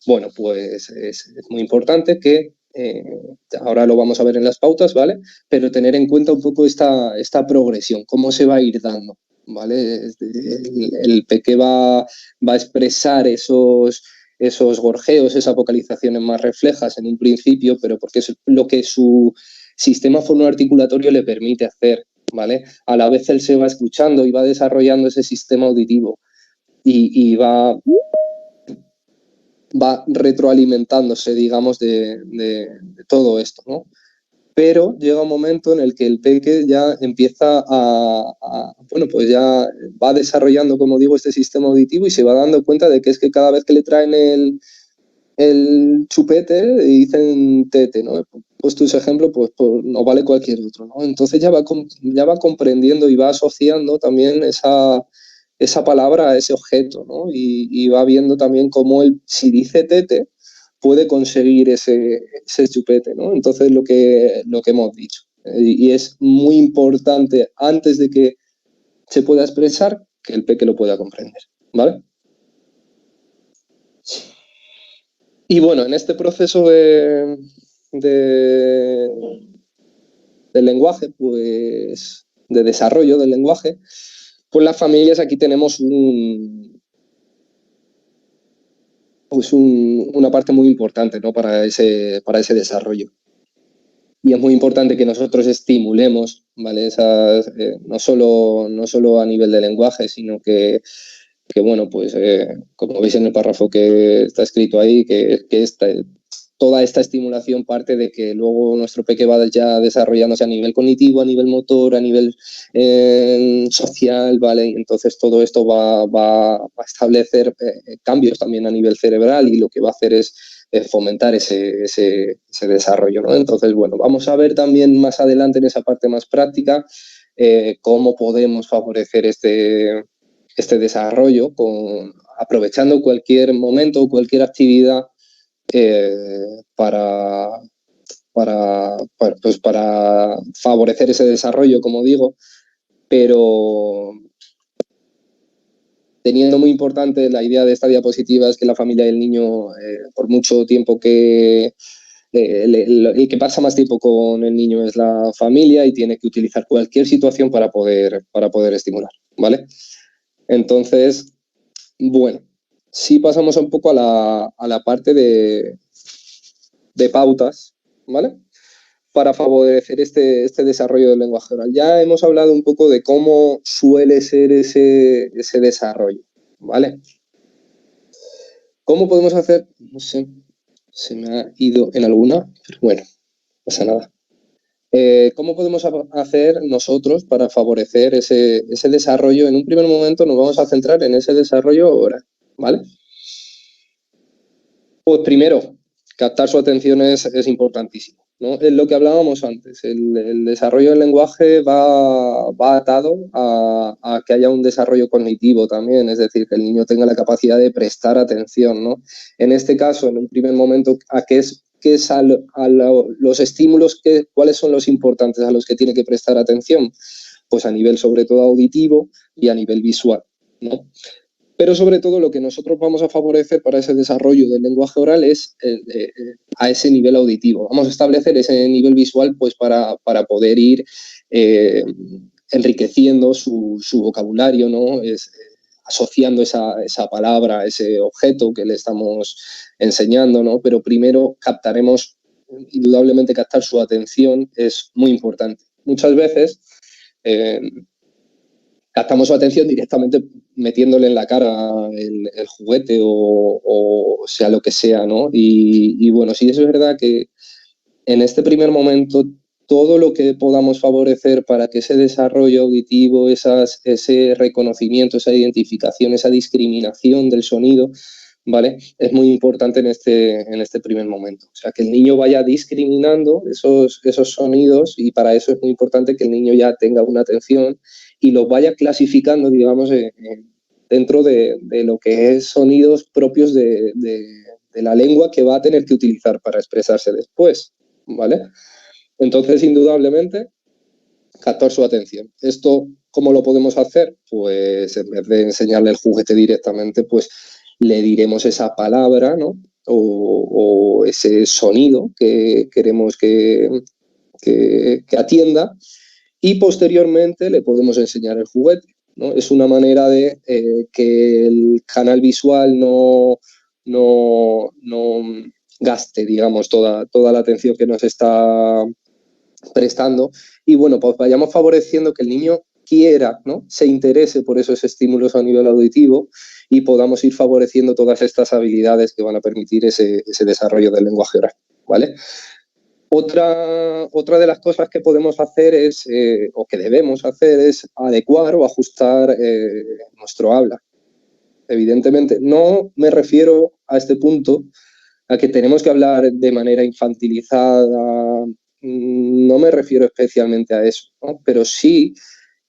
bueno, pues es muy importante que, ahora lo vamos a ver en las pautas, ¿vale? Pero tener en cuenta un poco esta progresión, cómo se va a ir dando, ¿vale? El peque va a expresar esos gorjeos, esas vocalizaciones más reflejas en un principio, pero porque es lo que su sistema fonoarticulatorio le permite hacer, ¿vale? A la vez él se va escuchando y va desarrollando ese sistema auditivo y va retroalimentándose, digamos, de todo esto, ¿no? Pero llega un momento en el que el peque ya empieza bueno, pues ya va desarrollando, como digo, este sistema auditivo y se va dando cuenta de que es que cada vez que le traen el chupete y dicen tete, ¿no? Pues tus ejemplos, pues no vale cualquier otro, ¿no? Entonces ya va comprendiendo y va asociando también esa palabra a ese objeto, ¿no? Y va viendo también cómo él, si dice tete, puede conseguir ese chupete, ¿no? Entonces lo que hemos dicho. Y es muy importante, antes de que se pueda expresar, que el peque lo pueda comprender, ¿vale? Y bueno, en este proceso del lenguaje, pues de desarrollo del lenguaje, pues las familias aquí tenemos una parte muy importante, ¿no? para ese desarrollo. Y es muy importante que nosotros estimulemos, ¿vale? No solo a nivel de lenguaje, sino que bueno, pues como veis en el párrafo que está escrito ahí, que toda esta estimulación parte de que luego nuestro peque va ya desarrollándose a nivel cognitivo, a nivel motor, a nivel social, ¿vale? Y entonces todo esto va a establecer cambios también a nivel cerebral y lo que va a hacer es fomentar ese desarrollo, ¿no? Entonces, bueno, vamos a ver también más adelante en esa parte más práctica cómo podemos favorecer este desarrollo aprovechando cualquier momento, cualquier actividad pues para favorecer ese desarrollo, como digo, pero teniendo muy importante la idea de esta diapositiva es que la familia del niño, por mucho tiempo que el que pasa más tiempo con el niño es la familia y tiene que utilizar cualquier situación para poder estimular, ¿vale? Entonces, bueno, sí pasamos un poco a la parte de pautas, ¿vale? Para favorecer este desarrollo del lenguaje oral. Ya hemos hablado un poco de cómo suele ser ese desarrollo, ¿vale? ¿Cómo podemos hacer? No sé, se me ha ido en alguna, pero bueno, no pasa nada. ¿Cómo podemos hacer nosotros para favorecer ese desarrollo? En un primer momento nos vamos a centrar en ese desarrollo oral, ¿vale? Pues primero, captar su atención es importantísimo, ¿no? Es lo que hablábamos antes, el desarrollo del lenguaje va atado a que haya un desarrollo cognitivo también, es decir, que el niño tenga la capacidad de prestar atención, ¿no? En este caso, en un primer momento, ¿a qué es los estímulos, cuáles son los importantes a los que tiene que prestar atención? Pues a nivel sobre todo auditivo y a nivel visual, ¿no? Pero sobre todo lo que nosotros vamos a favorecer para ese desarrollo del lenguaje oral es a ese nivel auditivo. Vamos a establecer ese nivel visual pues para poder ir enriqueciendo su vocabulario, ¿no? Asociando esa palabra a ese objeto que le estamos enseñando, ¿no? Pero primero captaremos, indudablemente captar su atención es muy importante. Muchas veces captamos su atención directamente metiéndole en la cara el juguete o sea lo que sea, ¿no? Y bueno, sí es verdad que en este primer momento todo lo que podamos favorecer para que ese desarrollo auditivo, ese reconocimiento, esa identificación, esa discriminación del sonido, ¿vale? Es muy importante en este primer momento. O sea, que el niño vaya discriminando esos sonidos, y para eso es muy importante que el niño ya tenga una atención y los vaya clasificando, digamos, dentro de lo que es sonidos propios de la lengua que va a tener que utilizar para expresarse después, ¿vale? Entonces, indudablemente, captar su atención. Esto, ¿cómo lo podemos hacer? Pues en vez de enseñarle el juguete directamente, pues le diremos esa palabra, ¿no? O ese sonido que queremos que atienda, y posteriormente le podemos enseñar el juguete, ¿no? Es una manera de que el canal visual no gaste, digamos, toda la atención que nos está prestando, y bueno, pues vayamos favoreciendo que el niño quiera, ¿no? Se interese por esos estímulos a nivel auditivo, y podamos ir favoreciendo todas estas habilidades que van a permitir ese desarrollo del lenguaje oral, ¿vale? Otra de las cosas que podemos hacer es, o que debemos hacer, es adecuar o ajustar nuestro habla. Evidentemente, no me refiero a este punto a que tenemos que hablar de manera infantilizada, no me refiero especialmente a eso, ¿no? Pero sí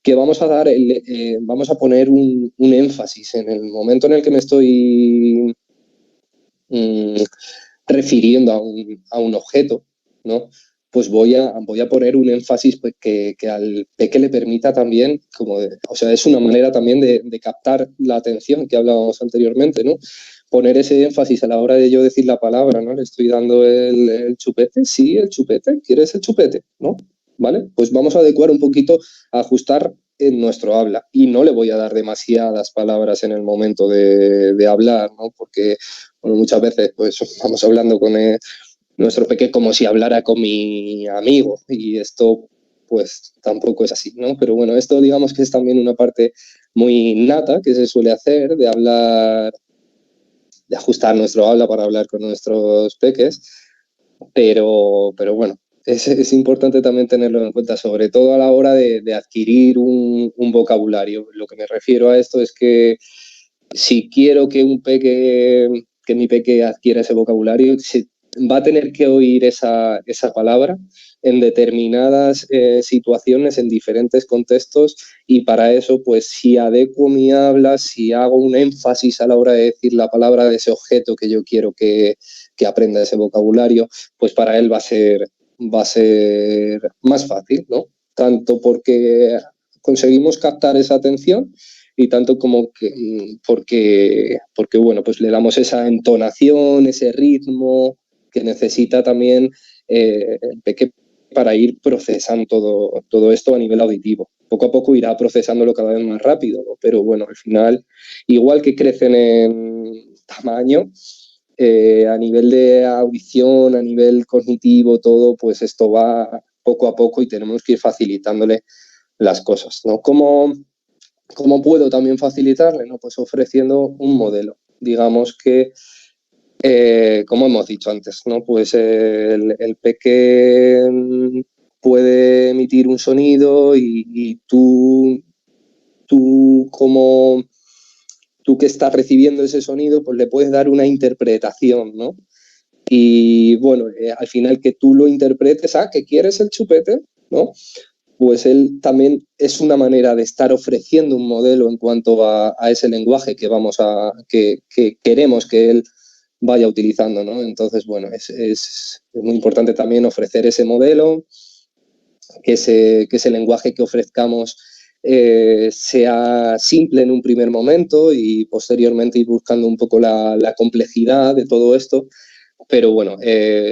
que vamos a poner un énfasis en el momento en el que me estoy mm, refiriendo a un objeto, ¿no? Pues voy a poner un énfasis, pues, que al peque le permita también, o sea, es una manera también de captar la atención que hablábamos anteriormente, ¿no? Poner ese énfasis a la hora de yo decir la palabra, ¿no? Le estoy dando el chupete, sí, el chupete, ¿quieres el chupete? ¿No? ¿Vale? Pues vamos a adecuar un poquito, a ajustar en nuestro habla, y no le voy a dar demasiadas palabras en el momento de hablar, ¿no? Porque bueno, muchas veces pues estamos hablando con nuestro peque como si hablara con mi amigo, y esto pues tampoco es así, ¿no? Pero bueno, esto digamos que es también una parte muy innata que se suele hacer, de hablar, de ajustar nuestro habla para hablar con nuestros peques, pero bueno, es importante también tenerlo en cuenta, sobre todo a la hora de adquirir un vocabulario. Lo que me refiero a esto es que si quiero que mi peque adquiera ese vocabulario, va a tener que oír esa palabra en determinadas situaciones, en diferentes contextos, y para eso, pues si adecuo mi habla, si hago un énfasis a la hora de decir la palabra de ese objeto que yo quiero que aprenda ese vocabulario, pues para él va a ser más fácil, ¿no? Tanto porque conseguimos captar esa atención, y tanto como que porque bueno, pues le damos esa entonación, ese ritmo que necesita también el peque para ir procesando todo esto a nivel auditivo. Poco a poco irá procesándolo cada vez más rápido, ¿no? Pero bueno, al final, igual que crecen en tamaño, a nivel de audición, a nivel cognitivo, todo, pues esto va poco a poco, y tenemos que ir facilitándole las cosas, ¿no? ¿Cómo puedo también facilitarle? ¿No? Pues ofreciendo un modelo. Digamos que, como hemos dicho antes, ¿no? Pues el peque puede emitir un sonido, y como tú que estás recibiendo ese sonido, pues le puedes dar una interpretación, ¿no? Y bueno, al final que tú lo interpretes, que quieres el chupete, ¿no? Pues él también es una manera de estar ofreciendo un modelo en cuanto a ese lenguaje que queremos que él vaya utilizando, ¿no? Entonces, bueno, es muy importante también ofrecer ese modelo, que ese lenguaje que ofrezcamos sea simple en un primer momento, y posteriormente ir buscando un poco la complejidad de todo esto. Pero bueno,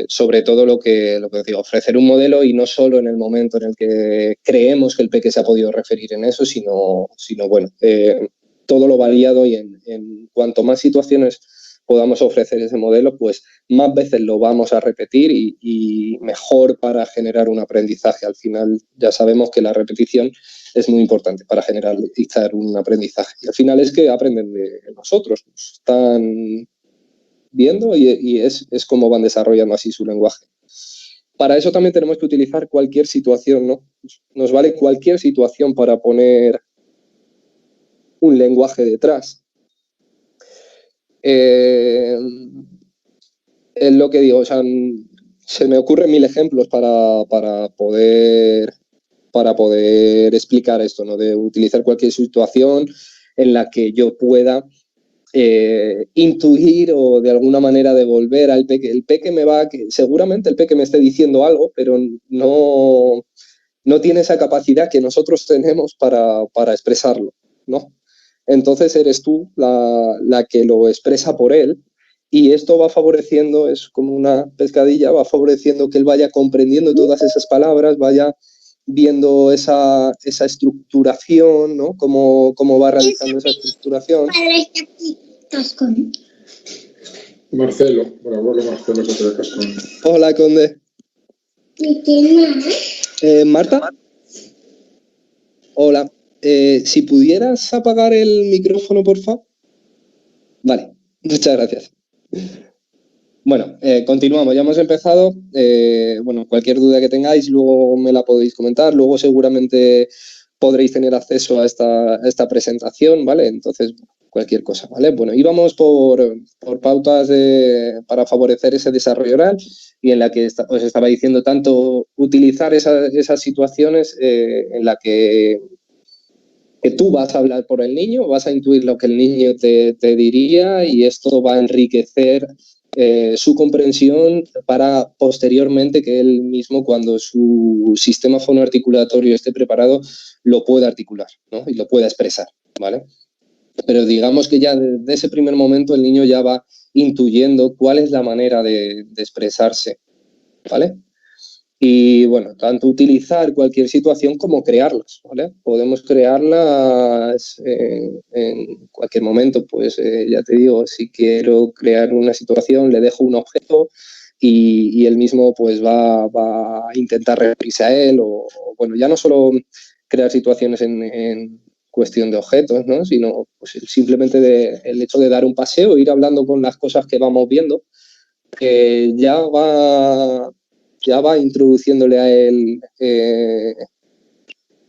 sobre todo lo que digo, ofrecer un modelo, y no solo en el momento en el que creemos que el peque se ha podido referir en eso, sino bueno, todo lo variado, y en cuanto más situaciones podamos ofrecer ese modelo, pues más veces lo vamos a repetir, y mejor para generar un aprendizaje. Al final ya sabemos que la repetición es muy importante para generalizar un aprendizaje. Y al final es que aprenden de nosotros, están viendo, y es como van desarrollando así su lenguaje. para eso también tenemos que utilizar cualquier situación, ¿no? Nos vale cualquier situación para poner un lenguaje detrás. Es lo que digo, o sea, se me ocurren mil ejemplos para poder explicar esto, ¿no? De utilizar cualquier situación en la que yo pueda intuir o de alguna manera devolver al peque. El peque seguramente el peque me esté diciendo algo, pero no tiene esa capacidad que nosotros tenemos para expresarlo, ¿no? Entonces eres tú la que lo expresa por él y esto va favoreciendo, es como una pescadilla, va favoreciendo que él vaya comprendiendo todas esas palabras, vaya viendo esa estructuración, ¿no? Cómo va realizando esa estructuración. Marcelo, por abuelo Marcelo que te cascón. Hola, Conde. ¿Y quién más? ¿Marta? Hola. Si pudieras apagar el micrófono, por favor. Vale, muchas gracias. Bueno, continuamos. Ya hemos empezado. Bueno, cualquier duda que tengáis, luego me la podéis comentar. Luego seguramente podréis tener acceso a esta presentación, ¿vale? Entonces, cualquier cosa, ¿vale? Bueno, íbamos por pautas para favorecer ese desarrollo oral y en la que os estaba diciendo tanto utilizar esas situaciones en la que tú vas a hablar por el niño, vas a intuir lo que el niño te diría y esto va a enriquecer su comprensión para posteriormente que él mismo, cuando su sistema fonoarticulatorio esté preparado, lo pueda articular, ¿no? Y lo pueda expresar, ¿vale? Pero digamos que ya desde ese primer momento el niño ya va intuyendo cuál es la manera de expresarse, ¿vale? Y bueno, tanto utilizar cualquier situación como crearlas, ¿vale? Podemos crearlas en cualquier momento, pues ya te digo, si quiero crear una situación, le dejo un objeto y él mismo pues va a intentar referirse a él o bueno, ya no solo crear situaciones en cuestión de objetos, ¿no? Sino pues simplemente el hecho de dar un paseo, ir hablando con las cosas que vamos viendo, ya va introduciéndole a él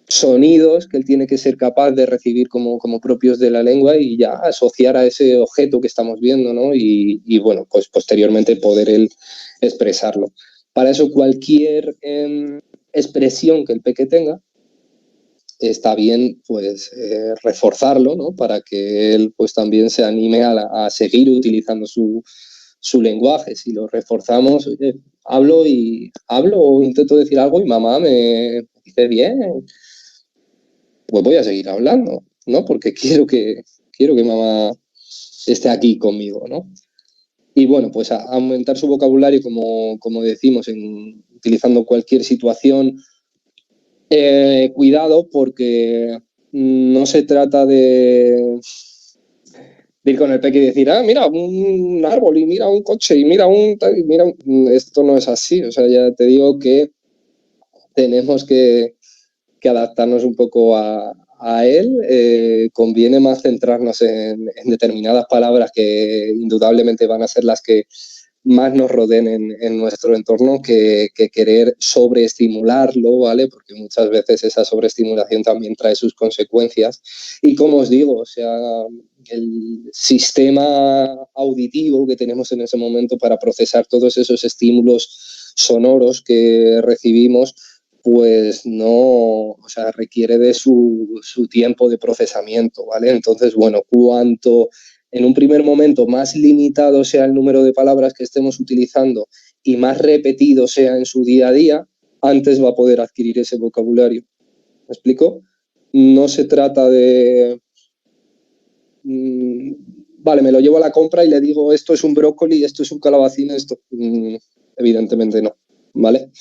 sonidos que él tiene que ser capaz de recibir como propios de la lengua y ya asociar a ese objeto que estamos viendo, ¿no? Y bueno, pues posteriormente poder él expresarlo. Para eso cualquier expresión que el peque tenga, está bien pues reforzarlo, ¿no? Para que él pues también se anime a seguir utilizando su lenguaje. Si lo reforzamos, oye, hablo o intento decir algo y mamá me dice bien, pues voy a seguir hablando, ¿no? Porque quiero que mamá esté aquí conmigo, ¿no? Y bueno, pues aumentar su vocabulario, como decimos, utilizando cualquier situación. Cuidado porque no se trata de ir con el peque y decir, mira un árbol y mira un coche y mira esto no es así. O sea, ya te digo que tenemos que adaptarnos un poco a él. Conviene más centrarnos en determinadas palabras que indudablemente van a ser las que más nos rodeen en nuestro entorno que querer sobreestimularlo, ¿vale? Porque muchas veces esa sobreestimulación también trae sus consecuencias. Y como os digo, o sea, el sistema auditivo que tenemos en ese momento para procesar todos esos estímulos sonoros que recibimos, pues no, o sea, requiere de su tiempo de procesamiento, ¿vale? Entonces, bueno, cuanto en un primer momento más limitado sea el número de palabras que estemos utilizando y más repetido sea en su día a día, antes va a poder adquirir ese vocabulario. ¿Me explico? No se trata de vale, me lo llevo a la compra y le digo esto es un brócoli, esto es un calabacín, esto evidentemente no, ¿vale?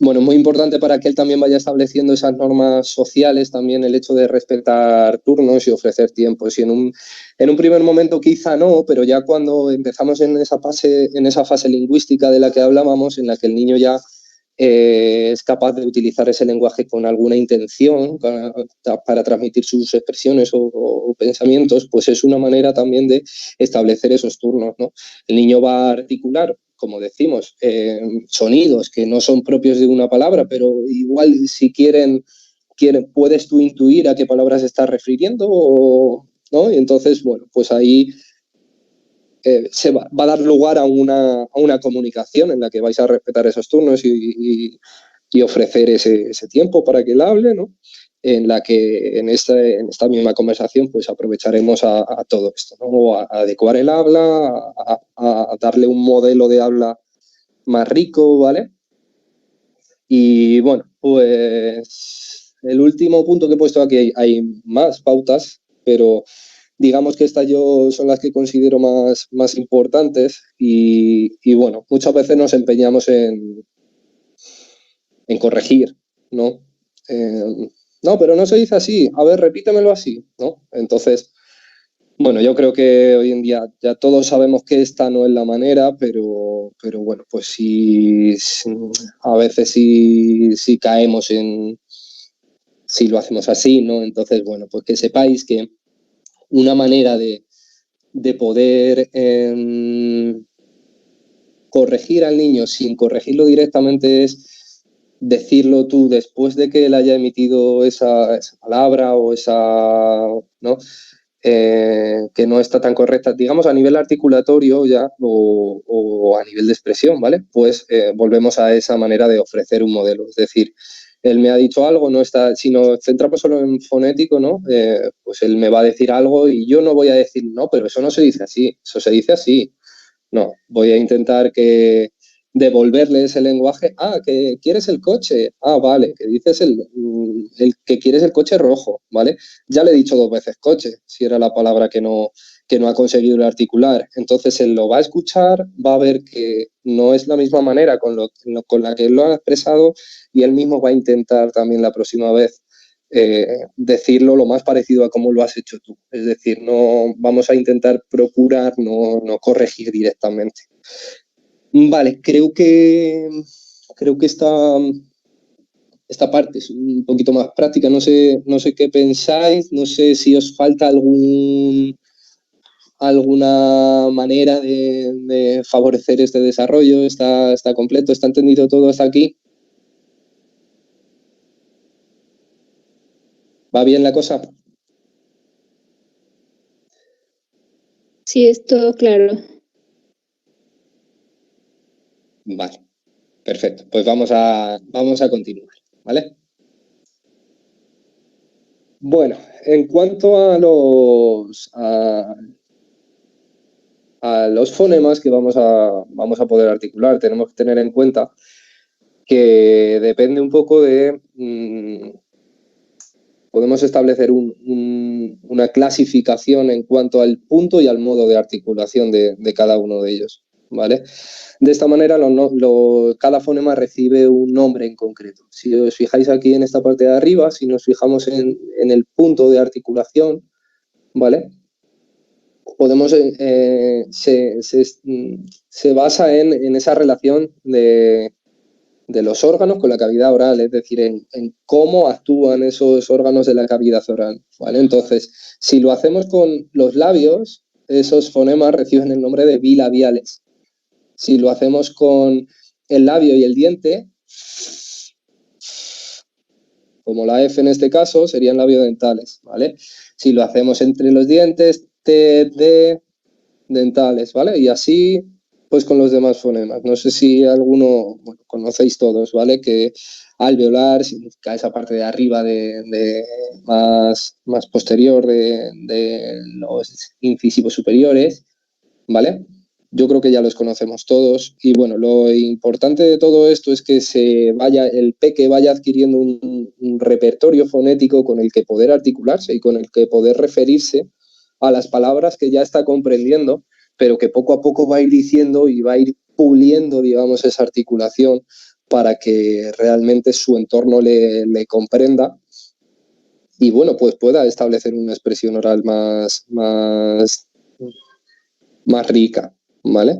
Bueno, muy importante para que él también vaya estableciendo esas normas sociales, también el hecho de respetar turnos y ofrecer tiempos. Y en un primer momento quizá no, pero ya cuando empezamos en esa fase lingüística de la que hablábamos, en la que el niño ya es capaz de utilizar ese lenguaje con alguna intención para transmitir sus expresiones o pensamientos, pues es una manera también de establecer esos turnos, ¿no? El niño va a articular como decimos, sonidos que no son propios de una palabra, pero igual si puedes tú intuir a qué palabras se está refiriendo, ¿no? Y entonces, bueno, pues ahí se va a dar lugar a una comunicación en la que vais a respetar esos turnos y ofrecer ese tiempo para que él hable, ¿no? En la que en esta misma conversación pues aprovecharemos a todo esto, ¿no? O a adecuar el habla, a darle un modelo de habla más rico, ¿vale? Y bueno, pues el último punto que he puesto aquí, hay más pautas, pero digamos que estas yo son las que considero más importantes y bueno, muchas veces nos empeñamos en corregir, ¿no? No, pero no se dice así, a ver, repítemelo así, ¿no? Entonces, bueno, yo creo que hoy en día ya todos sabemos que esta no es la manera, pero bueno, pues sí, a veces sí caemos si lo hacemos así, ¿no? Entonces, bueno, pues que sepáis que una manera de poder corregir al niño sin corregirlo directamente es decirlo tú después de que él haya emitido esa palabra o ¿no? Que no está tan correcta, digamos a nivel articulatorio ya o a nivel de expresión, ¿vale? Pues volvemos a esa manera de ofrecer un modelo, es decir, él me ha dicho algo, no está, si nos centramos solo en fonético, ¿no? Pues él me va a decir algo y yo no voy a decir, no, pero eso no se dice así, eso se dice así. No, voy a intentar devolverle ese lenguaje. Ah, que quieres el coche. Ah, vale, que dices el que quieres el coche rojo, ¿vale? Ya le he dicho 2 veces coche, si era la palabra que no ha conseguido articular. Entonces él lo va a escuchar, va a ver que no es la misma manera con la que él lo ha expresado y él mismo va a intentar también la próxima vez decirlo lo más parecido a cómo lo has hecho tú. Es decir, no vamos a intentar procurar no corregir directamente. Vale, creo que esta parte es un poquito más práctica. No sé qué pensáis, no sé si os falta alguna manera de favorecer este desarrollo. ¿Está completo? ¿Está entendido todo hasta aquí? ¿Va bien la cosa? Sí, es todo claro. Vale, perfecto. Pues vamos a continuar, ¿vale? Bueno, en cuanto a los fonemas que vamos a poder articular, tenemos que tener en cuenta que depende un poco de... podemos establecer una clasificación en cuanto al punto y al modo de articulación de cada uno de ellos, ¿vale? De esta manera, cada fonema recibe un nombre en concreto. Si os fijáis aquí en esta parte de arriba, si nos fijamos en el punto de articulación, ¿vale? Podemos, se basa en esa relación de los órganos con la cavidad oral, es decir, en cómo actúan esos órganos de la cavidad oral, ¿vale? Entonces, si lo hacemos con los labios, esos fonemas reciben el nombre de bilabiales. Si lo hacemos con el labio y el diente, como la F en este caso, serían labiodentales, ¿vale? Si lo hacemos entre los dientes, T, D, dentales, ¿vale? Y así, pues con los demás fonemas. No sé si alguno, bueno, conocéis todos, ¿vale? Que alveolar significa esa parte de arriba más posterior de los incisivos superiores, ¿vale? Yo creo que ya los conocemos todos y bueno, lo importante de todo esto es que el peque vaya adquiriendo un repertorio fonético con el que poder articularse y con el que poder referirse a las palabras que ya está comprendiendo, pero que poco a poco va a ir diciendo y va a ir puliendo, digamos, esa articulación para que realmente su entorno le comprenda y bueno, pues pueda establecer una expresión oral más rica, ¿vale?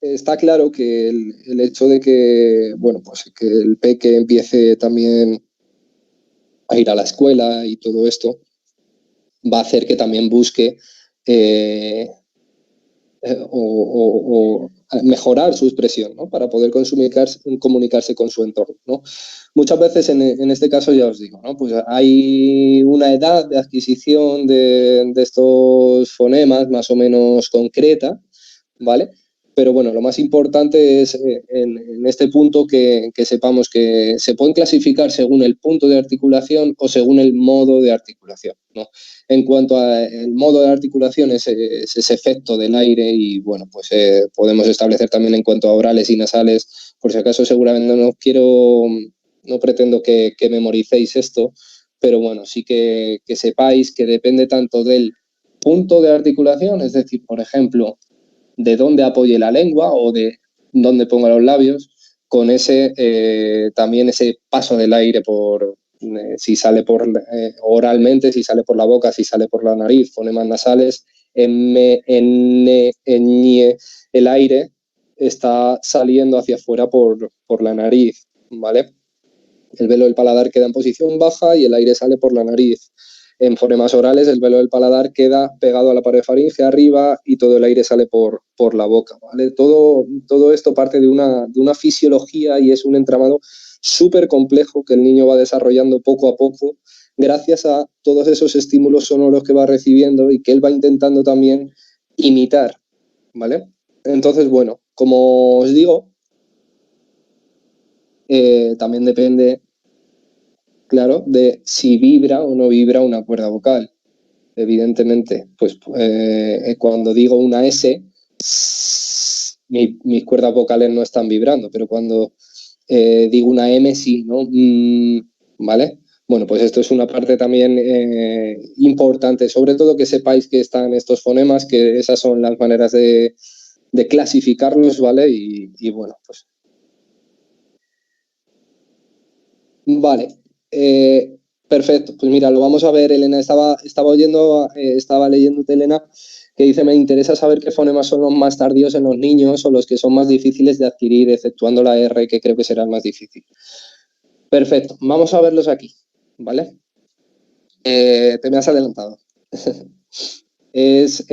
Está claro que el hecho de que, bueno, pues que el peque empiece también a ir a la escuela y todo esto va a hacer que también busque o mejorar su expresión, ¿no? Para poder comunicarse con su entorno, ¿no? Muchas veces en este caso ya os digo, ¿no? Pues hay una edad de adquisición de estos fonemas más o menos concreta, ¿vale? Pero bueno, lo más importante es en este punto que sepamos que se pueden clasificar según el punto de articulación o según el modo de articulación, ¿no? En cuanto al modo de articulación es ese efecto del aire y bueno, pues podemos establecer también en cuanto a orales y nasales. Por si acaso seguramente no pretendo que memoricéis esto, pero bueno, sí que sepáis que depende tanto del punto de articulación, es decir, por ejemplo, de dónde apoye la lengua o de dónde ponga los labios, con también ese paso del aire por si sale por oralmente, si sale por la boca, si sale por la nariz, fonemas nasales, el aire está saliendo hacia afuera por la nariz, ¿vale? El velo del paladar queda en posición baja y el aire sale por la nariz. En fonemas orales, el velo del paladar queda pegado a la pared faríngea arriba y todo el aire sale por la boca, ¿vale? Todo esto parte de una fisiología y es un entramado súper complejo que el niño va desarrollando poco a poco gracias a todos esos estímulos sonoros que va recibiendo y que él va intentando también imitar, ¿vale? Entonces, bueno, como os digo, también depende, claro, de si vibra o no vibra una cuerda vocal. Evidentemente, pues cuando digo una S, mis cuerdas vocales no están vibrando, pero cuando digo una M sí, ¿no? ¿Vale? Bueno, pues esto es una parte también importante, sobre todo que sepáis que están estos fonemas, que esas son las maneras de clasificarlos, ¿vale? Y bueno, pues... Vale. Perfecto, pues mira, lo vamos a ver, Elena. Estaba leyéndote, Elena, que dice, me interesa saber qué fonemas son los más tardíos en los niños o los que son más difíciles de adquirir, exceptuando la R, que creo que será el más difícil. Perfecto, vamos a verlos aquí, ¿vale? Te me has adelantado. Es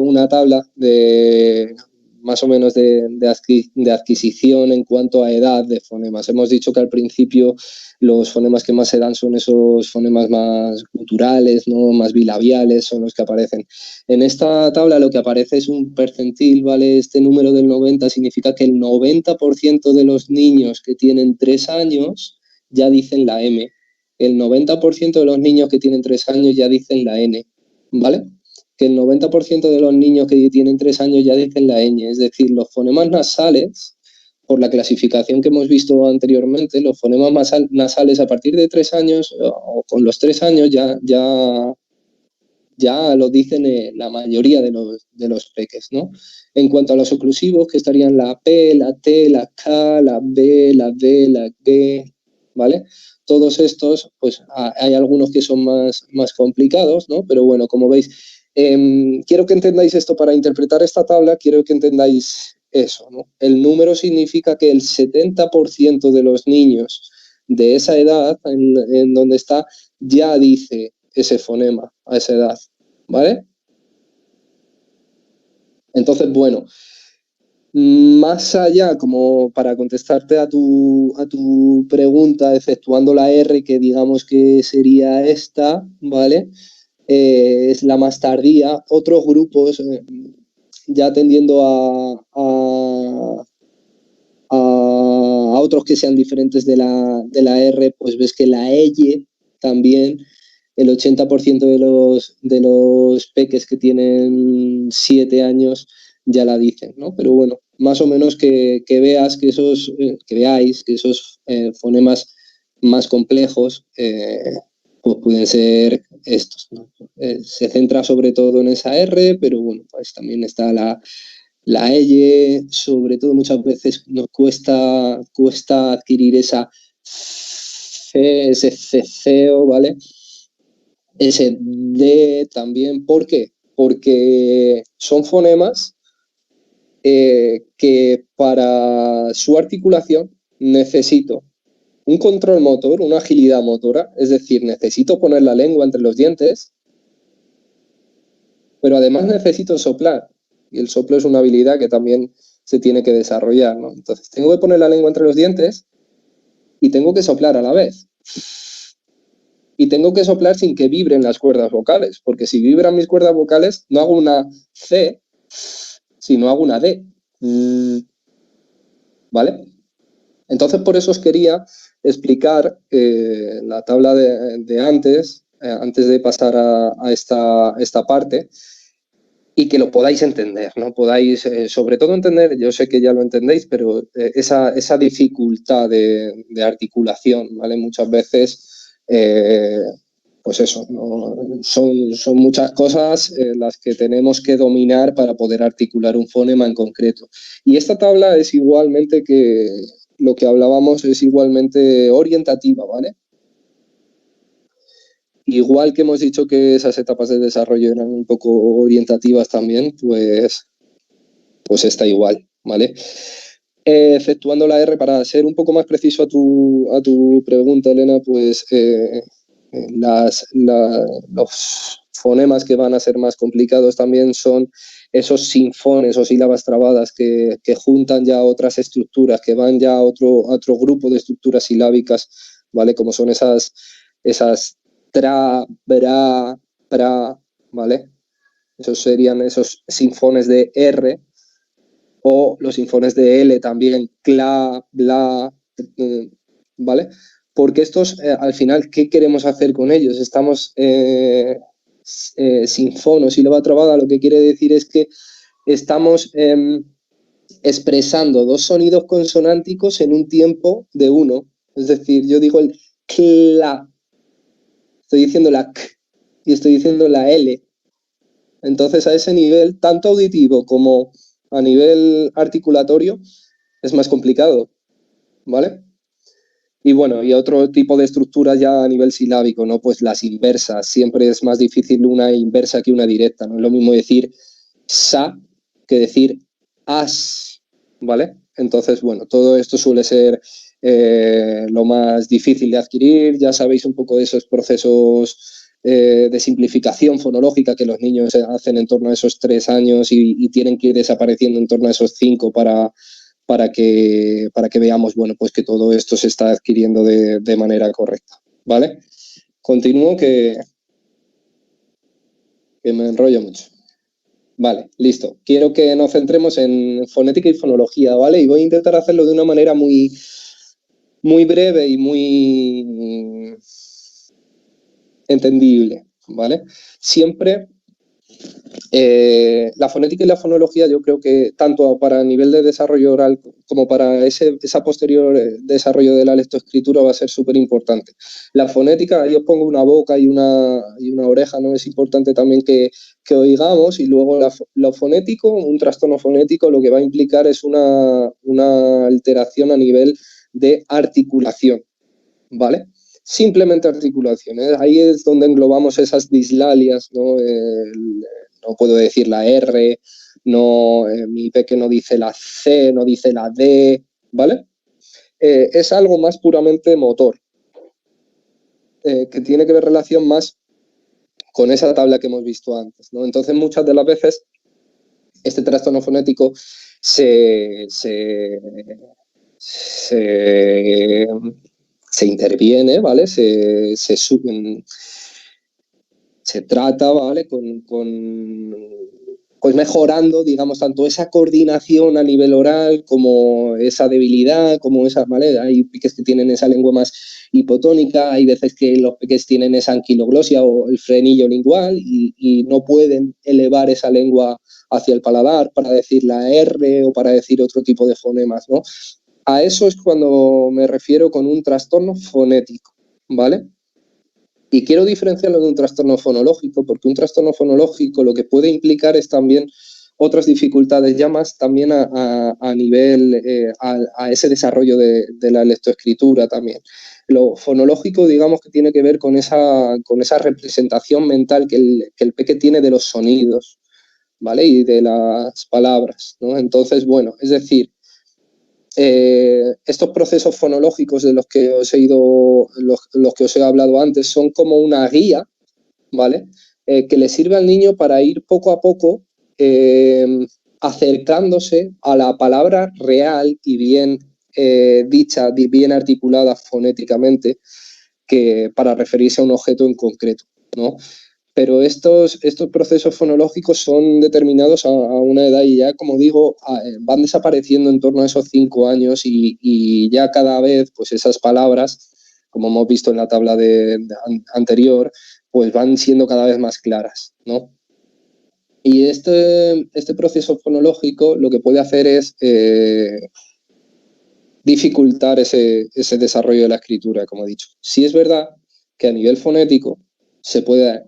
una tabla de más o menos de adquisición en cuanto a edad de fonemas. Hemos dicho que al principio los fonemas que más se dan son esos fonemas más guturales, ¿no? Más bilabiales, son los que aparecen. En esta tabla lo que aparece es un percentil, ¿vale? Este número del 90 significa que el 90% de los niños que tienen 3 años ya dicen la M. El 90% de los niños que tienen 3 años ya dicen la N, ¿vale? Que el 90% de los niños que tienen 3 años ya dicen la ñ, es decir, los fonemas nasales, por la clasificación que hemos visto anteriormente, los fonemas nasales a partir de 3 años o con los 3 años ya lo dicen la mayoría de los peques, ¿no? En cuanto a los oclusivos, que estarían la P, la T, la K, la B, la D, la G, ¿vale? Todos estos, pues hay algunos que son más complicados, ¿no? Pero bueno, como veis, quiero que entendáis esto para interpretar esta tabla, quiero que entendáis eso, ¿no? El número significa que el 70% de los niños de esa edad, en donde está, ya dice ese fonema a esa edad, ¿vale? Entonces, bueno, más allá, como para contestarte a tu pregunta, exceptuando la R, que digamos que sería esta, ¿vale? Es la más tardía. Otros grupos, ya tendiendo a otros que sean diferentes de la R, pues ves que la L también, el 80% de los peques que tienen 7 años ya la dicen, ¿no? Pero bueno, más o menos que veáis que esos fonemas más complejos pues pueden ser estos, ¿no? Se centra sobre todo en esa R, pero bueno, pues también está la L, sobre todo muchas veces nos cuesta adquirir esa C, ese ceceo, ¿vale? Ese D también. ¿Por qué? Porque son fonemas que para su articulación necesito un control motor, una agilidad motora, es decir, necesito poner la lengua entre los dientes, pero además necesito soplar, Y el soplo es una habilidad que también se tiene que desarrollar, ¿no? Entonces, tengo que poner la lengua entre los dientes y tengo que soplar a la vez. Y tengo que soplar sin que vibren las cuerdas vocales, porque si vibran mis cuerdas vocales, no hago una C, sino hago una D. ¿Vale? Entonces, por eso os quería explicar la tabla de antes, antes de pasar a esta parte, y que lo podáis entender, ¿no? Podáis, sobre todo entender, yo sé que ya lo entendéis, pero esa dificultad de articulación, ¿vale? Muchas veces, pues eso, ¿no? Son muchas cosas las que tenemos que dominar para poder articular un fonema en concreto. Y esta tabla es igualmente que lo que hablábamos, es igualmente orientativa, ¿vale? Igual que hemos dicho que esas etapas de desarrollo eran un poco orientativas también, pues está igual, ¿vale? Exceptuando la R, para ser un poco más preciso a tu pregunta, Elena, pues los fonemas que van a ser más complicados también son esos sinfones o sílabas trabadas que juntan ya otras estructuras, que van ya a otro grupo de estructuras silábicas, ¿vale? Como son esas tra, bra, pra, ¿vale? Esos serían esos sinfones de R, o los sinfones de L también, cla, bla, ¿vale? Porque estos, al final, ¿qué queremos hacer con ellos? Estamos sinfono, sílaba trabada, lo que quiere decir es que estamos expresando dos sonidos consonánticos en un tiempo de uno. Es decir, yo digo el cla, estoy diciendo la k y estoy diciendo la L. Entonces, a ese nivel, tanto auditivo como a nivel articulatorio, es más complicado, ¿vale? Y bueno, y otro tipo de estructuras ya a nivel silábico, ¿no? Pues las inversas. Siempre es más difícil una inversa que una directa, ¿no? Es lo mismo decir sa que decir as, ¿vale? Entonces, bueno, todo esto suele ser lo más difícil de adquirir. Ya sabéis un poco de esos procesos de simplificación fonológica que los niños hacen en torno a esos 3 años y tienen que ir desapareciendo en torno a esos 5 para que veamos, bueno, pues que todo esto se está adquiriendo de manera correcta, ¿vale? Continúo que me enrollo mucho. Vale, listo. Quiero que nos centremos en fonética y fonología, ¿vale? Y voy a intentar hacerlo de una manera muy, muy breve y muy entendible, ¿vale? Siempre la fonética y la fonología, yo creo que tanto para el nivel de desarrollo oral como para esa posterior desarrollo de la lectoescritura va a ser súper importante. La fonética, yo pongo una boca y una oreja, ¿no? Es importante también que oigamos, y luego lo fonético, un trastorno fonético, lo que va a implicar es una alteración a nivel de articulación, ¿vale? Simplemente articulación, ¿eh? Ahí es donde englobamos esas dislalias, ¿no? No puedo decir la R, no, mi peque no dice la C, no dice la D, ¿vale? Es algo más puramente motor, que tiene que ver relación más con esa tabla que hemos visto antes, ¿no? Entonces, muchas de las veces, este trastorno fonético se interviene, ¿vale? Se trata, ¿vale? Pues mejorando, digamos, tanto esa coordinación a nivel oral como esa debilidad, como esa, ¿vale? Hay peques que tienen esa lengua más hipotónica, hay veces que los peques tienen esa anquiloglosia o el frenillo lingual y no pueden elevar esa lengua hacia el paladar para decir la R o para decir otro tipo de fonemas, ¿no? A eso es cuando me refiero con un trastorno fonético, ¿vale? Y quiero diferenciarlo de un trastorno fonológico, porque un trastorno fonológico lo que puede implicar es también otras dificultades ya más también a nivel, a ese desarrollo de la lectoescritura también. Lo fonológico, digamos, que tiene que ver con esa representación mental que el peque tiene de los sonidos, ¿vale? Y de las palabras, ¿no? Entonces, bueno, es decir, estos procesos fonológicos de los que os he hablado antes son como una guía, ¿vale? Que le sirve al niño para ir poco a poco acercándose a la palabra real y bien dicha, bien articulada fonéticamente, que para referirse a un objeto en concreto, ¿no? Pero estos procesos fonológicos son determinados a una edad y ya, como digo, van desapareciendo en torno a esos 5 años y ya cada vez pues esas palabras, como hemos visto en la tabla anterior, pues van siendo cada vez más claras, ¿no? Y este proceso fonológico lo que puede hacer es dificultar ese desarrollo de la escritura, como he dicho. Sí es verdad que a nivel fonético se puede...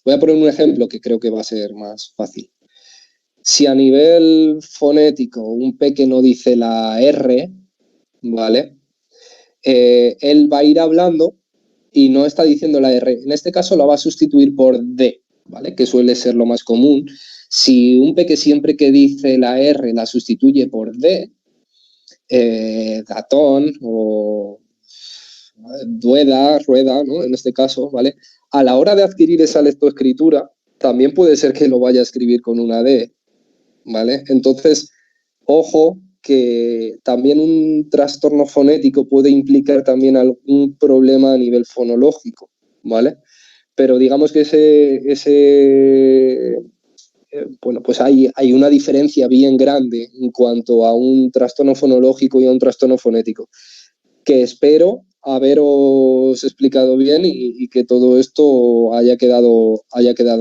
Voy a poner un ejemplo que creo que va a ser más fácil. Si a nivel fonético un peque no dice la R, ¿vale? Él va a ir hablando y no está diciendo la R. En este caso la va a sustituir por D, ¿vale? Que suele ser lo más común. Si un peque siempre que dice la R la sustituye por D, gatón o rueda, ¿no? En este caso, ¿vale? A la hora de adquirir esa lectoescritura, también puede ser que lo vaya a escribir con una D, ¿vale? Entonces, ojo que también un trastorno fonético puede implicar también algún problema a nivel fonológico, ¿vale? Pero digamos que bueno, pues hay una diferencia bien grande en cuanto a un trastorno fonológico y a un trastorno fonético, que espero haberos explicado bien y que todo esto haya quedado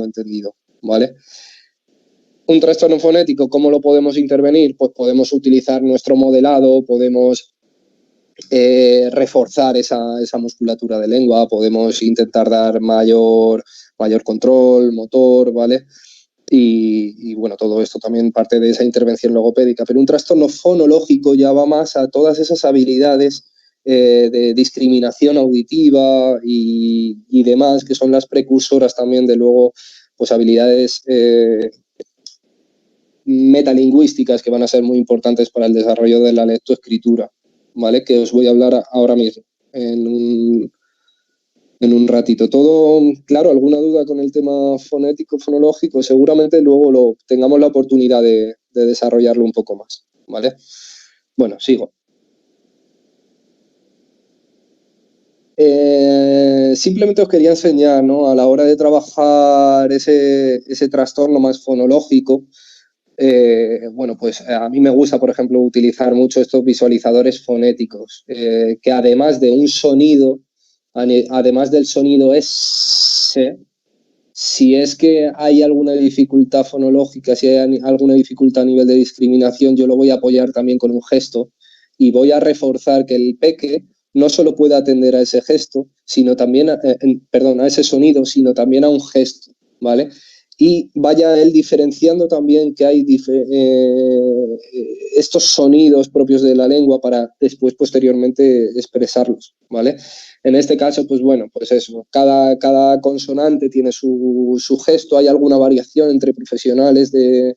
entendido, ¿vale? Un trastorno fonético, ¿cómo lo podemos intervenir? Pues podemos utilizar nuestro modelado, podemos reforzar esa musculatura de lengua, podemos intentar dar mayor control motor, ¿vale? Y bueno, todo esto también parte de esa intervención logopédica, pero un trastorno fonológico ya va más a todas esas habilidades de discriminación auditiva y demás, que son las precursoras también de luego pues habilidades metalingüísticas que van a ser muy importantes para el desarrollo de la lectoescritura, ¿vale? Que os voy a hablar ahora mismo, en un ratito. Todo claro, alguna duda con el tema fonético, fonológico, seguramente luego tengamos la oportunidad de desarrollarlo un poco más, ¿vale? Bueno, sigo. Simplemente os quería enseñar, ¿no? A la hora de trabajar ese trastorno más fonológico, bueno, pues a mí me gusta, por ejemplo, utilizar mucho estos visualizadores fonéticos, que además de un sonido, además del sonido S, si es que hay alguna dificultad fonológica, si hay alguna dificultad a nivel de discriminación, yo lo voy a apoyar también con un gesto y voy a reforzar que el peque no solo pueda atender a ese gesto, sino también, a ese sonido, sino también a un gesto, ¿vale? Y vaya él diferenciando también que hay estos sonidos propios de la lengua para después, posteriormente, expresarlos, ¿vale? En este caso, pues bueno, pues eso, cada consonante tiene su gesto, hay alguna variación entre profesionales de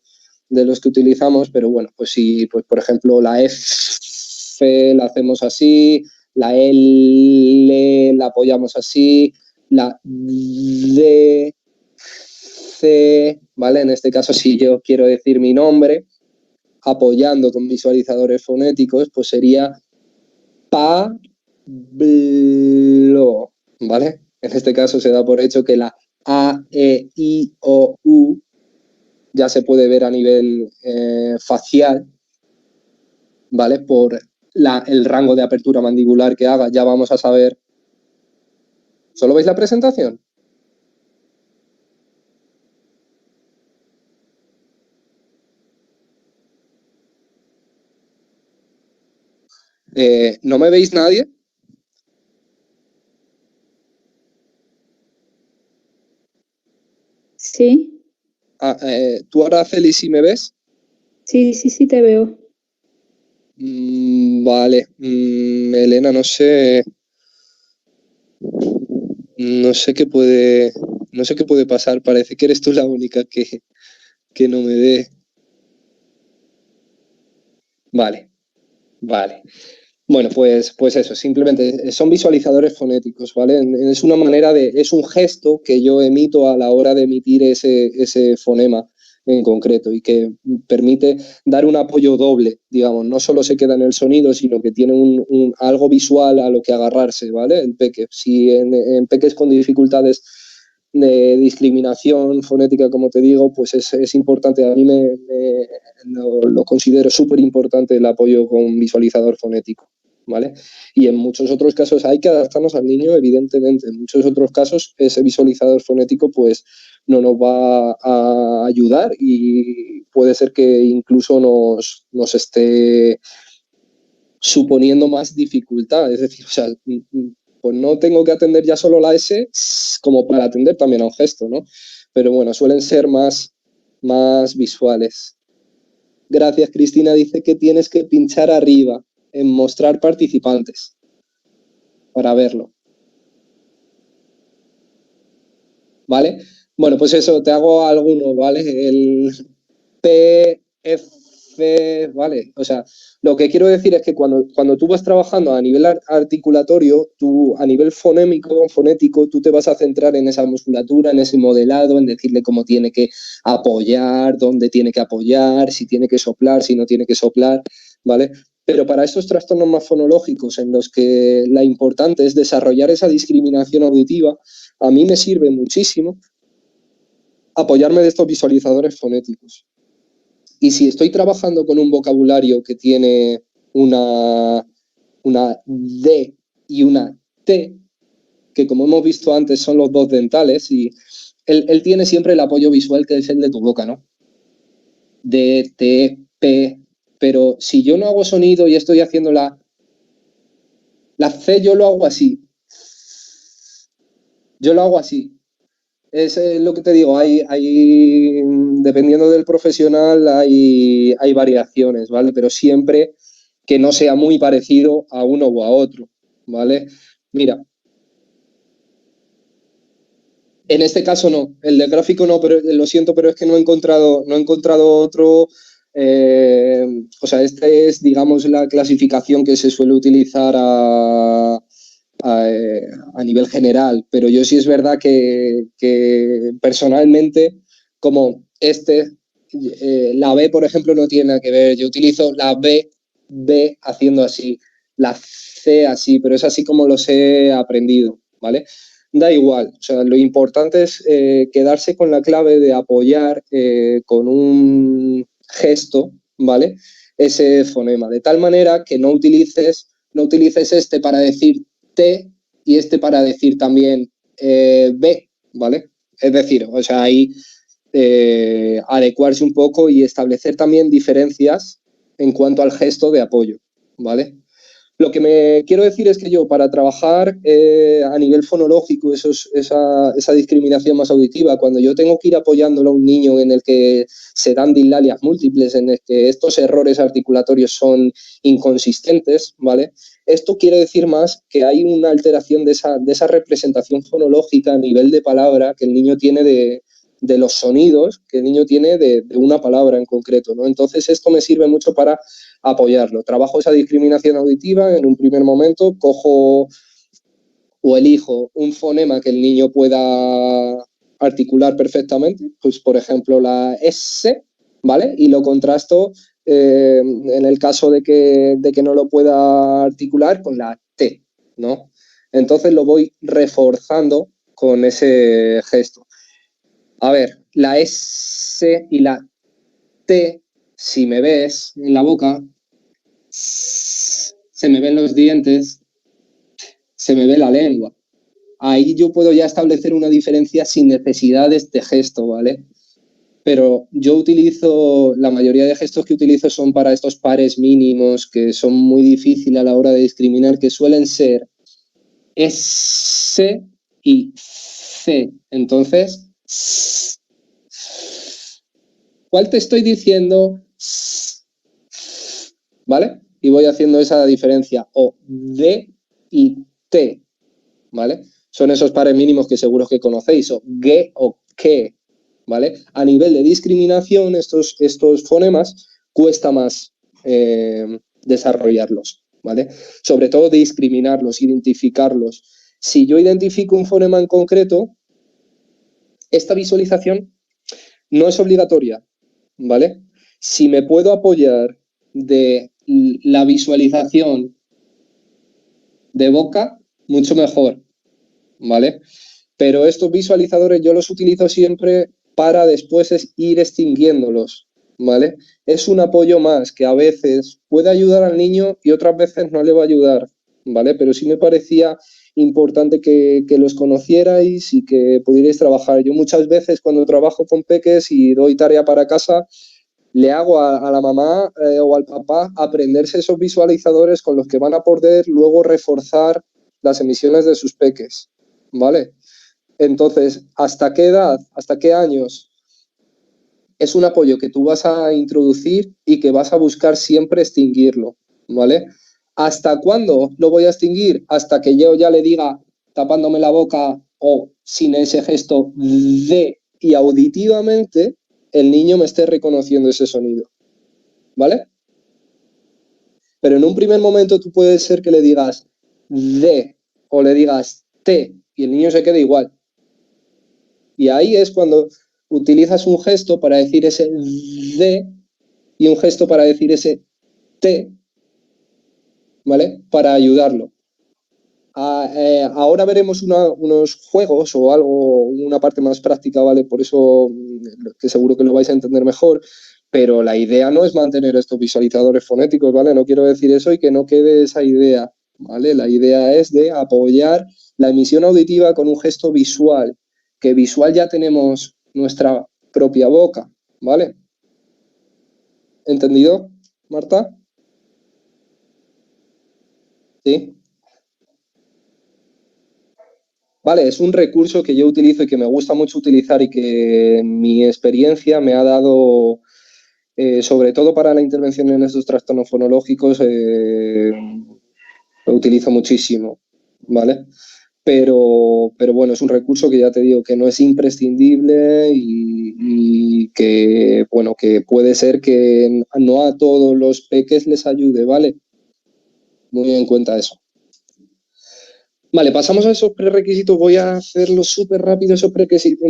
los que utilizamos, pero bueno, pues si, pues por ejemplo, la F la hacemos así, la L la apoyamos así, la D, C, ¿vale? En este caso, si yo quiero decir mi nombre, apoyando con visualizadores fonéticos, pues sería Pablo, ¿vale? En este caso se da por hecho que la A, E, I, O, U ya se puede ver a nivel facial, ¿vale? Por el rango de apertura mandibular que haga, ya vamos a saber. ¿Solo veis la presentación? ¿No me veis nadie? Sí. ¿Tú, Araceli, sí me ves? Sí, te veo. Vale. Elena, no sé qué puede pasar. Parece que eres tú la única que no me ve. Vale. Bueno, pues eso, simplemente son visualizadores fonéticos, ¿vale? Es una manera es un gesto que yo emito a la hora de emitir ese fonema en concreto y que permite dar un apoyo doble, digamos, no solo se queda en el sonido, sino que tiene algo visual a lo que agarrarse, ¿vale? El peque. Si en peques con dificultades de discriminación fonética, como te digo, pues es importante, a mí lo considero súper importante el apoyo con visualizador fonético, ¿vale? Y en muchos otros casos hay que adaptarnos al niño, evidentemente. En muchos otros casos ese visualizador fonético pues no nos va a ayudar y puede ser que incluso nos esté suponiendo más dificultad. Es decir, o sea, pues no tengo que atender ya solo la S como para atender también a un gesto, ¿no? Pero bueno, suelen ser más visuales. Gracias, Cristina. Dice que tienes que pinchar arriba en mostrar participantes para verlo. ¿Vale? Bueno, pues eso, te hago alguno, ¿vale? El P, F, ¿vale? O sea, lo que quiero decir es que cuando tú vas trabajando a nivel articulatorio, tú a nivel fonético, tú te vas a centrar en esa musculatura, en ese modelado, en decirle cómo tiene que apoyar, dónde tiene que apoyar, si tiene que soplar, si no tiene que soplar, ¿vale? Pero para estos trastornos más fonológicos en los que la importante es desarrollar esa discriminación auditiva, a mí me sirve muchísimo apoyarme de estos visualizadores fonéticos. Y si estoy trabajando con un vocabulario que tiene una D y una T, que como hemos visto antes son los dos dentales, y él tiene siempre el apoyo visual que es el de tu boca, ¿no? D, T, P, pero si yo no hago sonido y estoy haciendo la C, yo lo hago así. Yo lo hago así. Es lo que te digo, dependiendo del profesional hay variaciones, ¿vale? Pero siempre que no sea muy parecido a uno o a otro, ¿vale? Mira, en este caso no, el del gráfico no, pero lo siento, pero es que no he encontrado otro. O sea, esta es, digamos, la clasificación que se suele utilizar a nivel general, pero yo sí es verdad que personalmente, como la B, por ejemplo, no tiene nada que ver. Yo utilizo la B haciendo así, la C así, pero es así como los he aprendido, ¿vale? Da igual, o sea, lo importante es quedarse con la clave de apoyar con un gesto, ¿vale? Ese fonema, de tal manera que no utilices este para decir T y este para decir también B, ¿vale? Es decir, o sea, ahí adecuarse un poco y establecer también diferencias en cuanto al gesto de apoyo, ¿vale? Lo que me quiero decir es que yo, para trabajar a nivel fonológico, esa discriminación más auditiva, cuando yo tengo que ir apoyándolo a un niño en el que se dan dislalias múltiples, en el que estos errores articulatorios son inconsistentes, ¿vale? Esto quiere decir más que hay una alteración de esa representación fonológica a nivel de palabra que el niño tiene de los sonidos que el niño tiene de una palabra en concreto, ¿no? Entonces esto me sirve mucho para apoyarlo. Trabajo esa discriminación auditiva en un primer momento, cojo o elijo un fonema que el niño pueda articular perfectamente, pues por ejemplo la S, ¿vale? Y lo contrasto en el caso de que no lo pueda articular con la T, ¿no? Entonces lo voy reforzando con ese gesto. A ver, la S y la T, si me ves en la boca, se me ven los dientes, se me ve la lengua. Ahí yo puedo ya establecer una diferencia sin necesidad de este gesto, ¿vale? Pero yo la mayoría de gestos que utilizo son para estos pares mínimos que son muy difíciles a la hora de discriminar, que suelen ser S y C. Entonces, ¿cuál te estoy diciendo? ¿Vale? Y voy haciendo esa diferencia. O D y T, ¿vale? Son esos pares mínimos que seguro que conocéis. O G o K, ¿vale? A nivel de discriminación, estos fonemas cuesta más desarrollarlos, ¿vale? Sobre todo discriminarlos, identificarlos. Si yo identifico un fonema en concreto, esta visualización no es obligatoria, ¿vale? Si me puedo apoyar de la visualización de boca, mucho mejor, ¿vale? Pero estos visualizadores yo los utilizo siempre para después ir extinguiéndolos, ¿vale? Es un apoyo más que a veces puede ayudar al niño y otras veces no le va a ayudar, ¿vale? Pero sí me parecía importante que los conocierais y que pudierais trabajar. Yo muchas veces cuando trabajo con peques y doy tarea para casa, le hago a la mamá o al papá aprenderse esos visualizadores con los que van a poder luego reforzar las emisiones de sus peques, ¿vale? Entonces, ¿hasta qué edad, hasta qué años? Es un apoyo que tú vas a introducir y que vas a buscar siempre extinguirlo, ¿vale? ¿Hasta cuándo lo voy a extinguir? Hasta que yo ya le diga, tapándome la boca o sin ese gesto de y auditivamente, el niño me esté reconociendo ese sonido, ¿vale? Pero en un primer momento tú puedes ser que le digas de o le digas te y el niño se quede igual. Y ahí es cuando utilizas un gesto para decir ese de y un gesto para decir ese te, ¿vale? Para ayudarlo. Ahora veremos unos juegos o algo, una parte más práctica, ¿vale? Por eso que seguro que lo vais a entender mejor, pero la idea no es mantener estos visualizadores fonéticos, ¿vale? No quiero decir eso y que no quede esa idea, ¿vale? La idea es de apoyar la emisión auditiva con un gesto visual, que visual ya tenemos nuestra propia boca, ¿vale? ¿Entendido, Marta? Sí. Vale, es un recurso que yo utilizo y que me gusta mucho utilizar y que mi experiencia me ha dado, sobre todo para la intervención en estos trastornos fonológicos, lo utilizo muchísimo, ¿vale? Pero bueno, es un recurso que ya te digo que no es imprescindible y que, bueno, que puede ser que no a todos los peques les ayude, ¿vale? Muy en cuenta eso. Vale, pasamos a esos prerequisitos. Voy a hacerlo súper rápido, esos prerequisitos,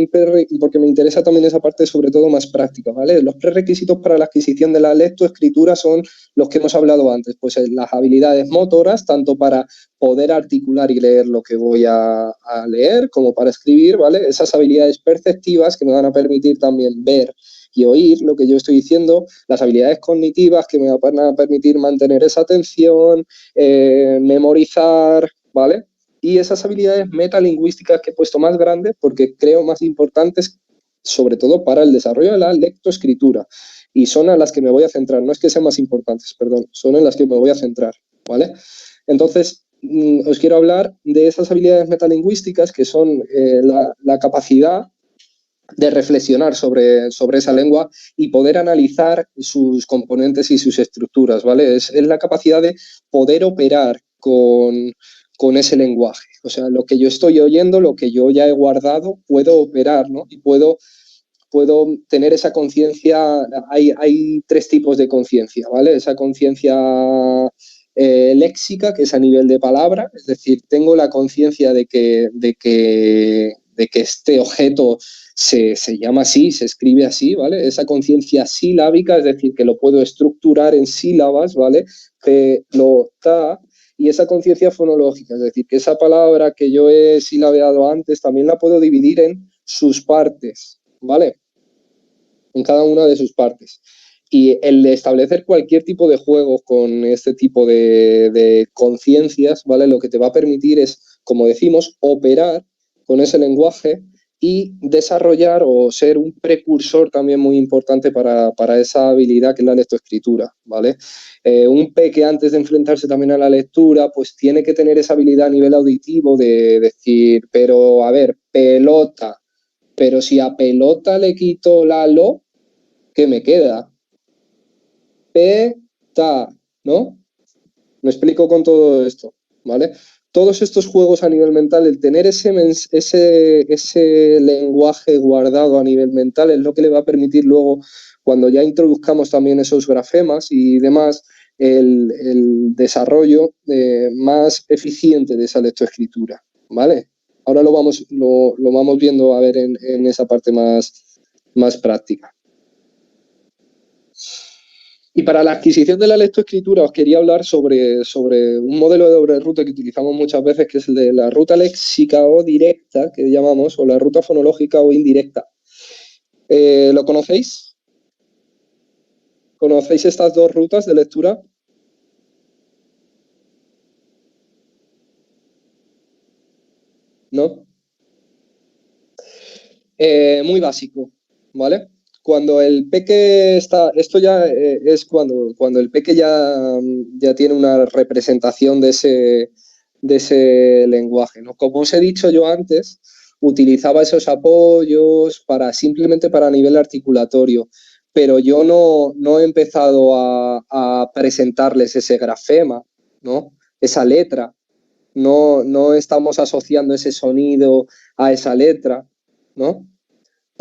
porque me interesa también esa parte, sobre todo más práctica, ¿vale? Los prerequisitos para la adquisición de la lectoescritura son los que hemos hablado antes, pues las habilidades motoras, tanto para poder articular y leer lo que voy a leer, como para escribir, ¿vale? Esas habilidades perceptivas que me van a permitir también ver y oír lo que yo estoy diciendo, las habilidades cognitivas que me van a permitir mantener esa atención, memorizar, ¿vale? Y esas habilidades metalingüísticas que he puesto más grandes porque creo más importantes, sobre todo para el desarrollo de la lectoescritura. Y son a las que me voy a centrar, no es que sean más importantes, perdón, son en las que me voy a centrar, ¿vale? Entonces, os quiero hablar de esas habilidades metalingüísticas que son la capacidad de reflexionar sobre esa lengua y poder analizar sus componentes y sus estructuras, ¿vale? Es la capacidad de poder operar con ese lenguaje. O sea, lo que yo estoy oyendo, lo que yo ya he guardado, puedo operar, ¿no? Y puedo tener esa conciencia. Hay tres tipos de conciencia, ¿vale? Esa conciencia léxica, que es a nivel de palabra, es decir, tengo la conciencia de que este objeto se llama así, se escribe así, ¿vale? Esa conciencia silábica, es decir, que lo puedo estructurar en sílabas, ¿vale? Pelota. Y esa conciencia fonológica, es decir, que esa palabra que yo he silabeado antes también la puedo dividir en sus partes, ¿vale? En cada una de sus partes. Y el de establecer cualquier tipo de juego con este tipo de conciencias, ¿vale? Lo que te va a permitir es, como decimos, operar con ese lenguaje y desarrollar o ser un precursor también muy importante para esa habilidad que es la lectoescritura, ¿vale? Un peque antes de enfrentarse también a la lectura, pues tiene que tener esa habilidad a nivel auditivo de decir, pero a ver, pelota, pero si a pelota le quito la lo, ¿qué me queda? Peta, ¿no? Me explico con todo esto, ¿vale? Todos estos juegos a nivel mental, el tener ese lenguaje guardado a nivel mental es lo que le va a permitir luego, cuando ya introduzcamos también esos grafemas y demás, el desarrollo más eficiente de esa lectoescritura, ¿vale? Ahora lo vamos viendo a ver en esa parte más práctica. Y para la adquisición de la lectoescritura os quería hablar sobre un modelo de doble ruta que utilizamos muchas veces, que es el de la ruta léxica o directa, que llamamos, o la ruta fonológica o indirecta. ¿Lo conocéis? ¿Conocéis estas dos rutas de lectura? ¿No? Muy básico, ¿vale? Cuando el peque está, esto ya es cuando el peque ya tiene una representación de ese lenguaje, ¿no? Como os he dicho yo antes, utilizaba esos apoyos simplemente para nivel articulatorio, pero yo no he empezado a presentarles ese grafema, ¿no? Esa letra. No estamos asociando ese sonido a esa letra, ¿no?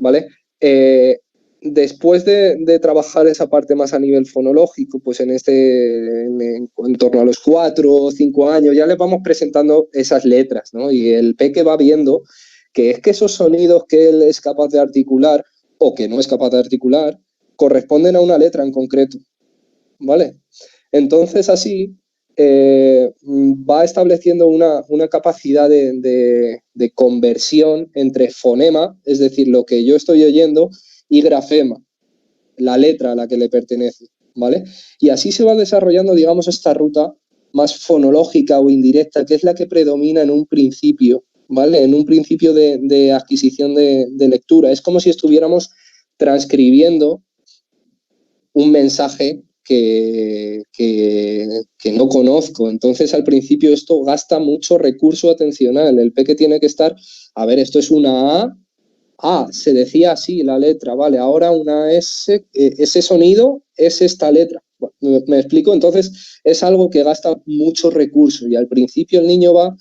¿Vale? Después de trabajar esa parte más a nivel fonológico, pues en torno a los 4 o 5 años, ya les vamos presentando esas letras, ¿no? Y el peque va viendo que es que esos sonidos que él es capaz de articular o que no es capaz de articular corresponden a una letra en concreto, ¿vale? Entonces así va estableciendo una capacidad de conversión entre fonema, es decir, lo que yo estoy oyendo, y grafema, la letra a la que le pertenece, ¿vale? Y así se va desarrollando, digamos, esta ruta más fonológica o indirecta, que es la que predomina en un principio, ¿vale? En un principio de adquisición de lectura. Es como si estuviéramos transcribiendo un mensaje que no conozco. Entonces, al principio esto gasta mucho recurso atencional. El peque tiene que estar, a ver, esto es una A, se decía así la letra, vale, ahora una S, ese sonido es esta letra. ¿Me explico? Entonces, es algo que gasta mucho recurso y al principio el niño va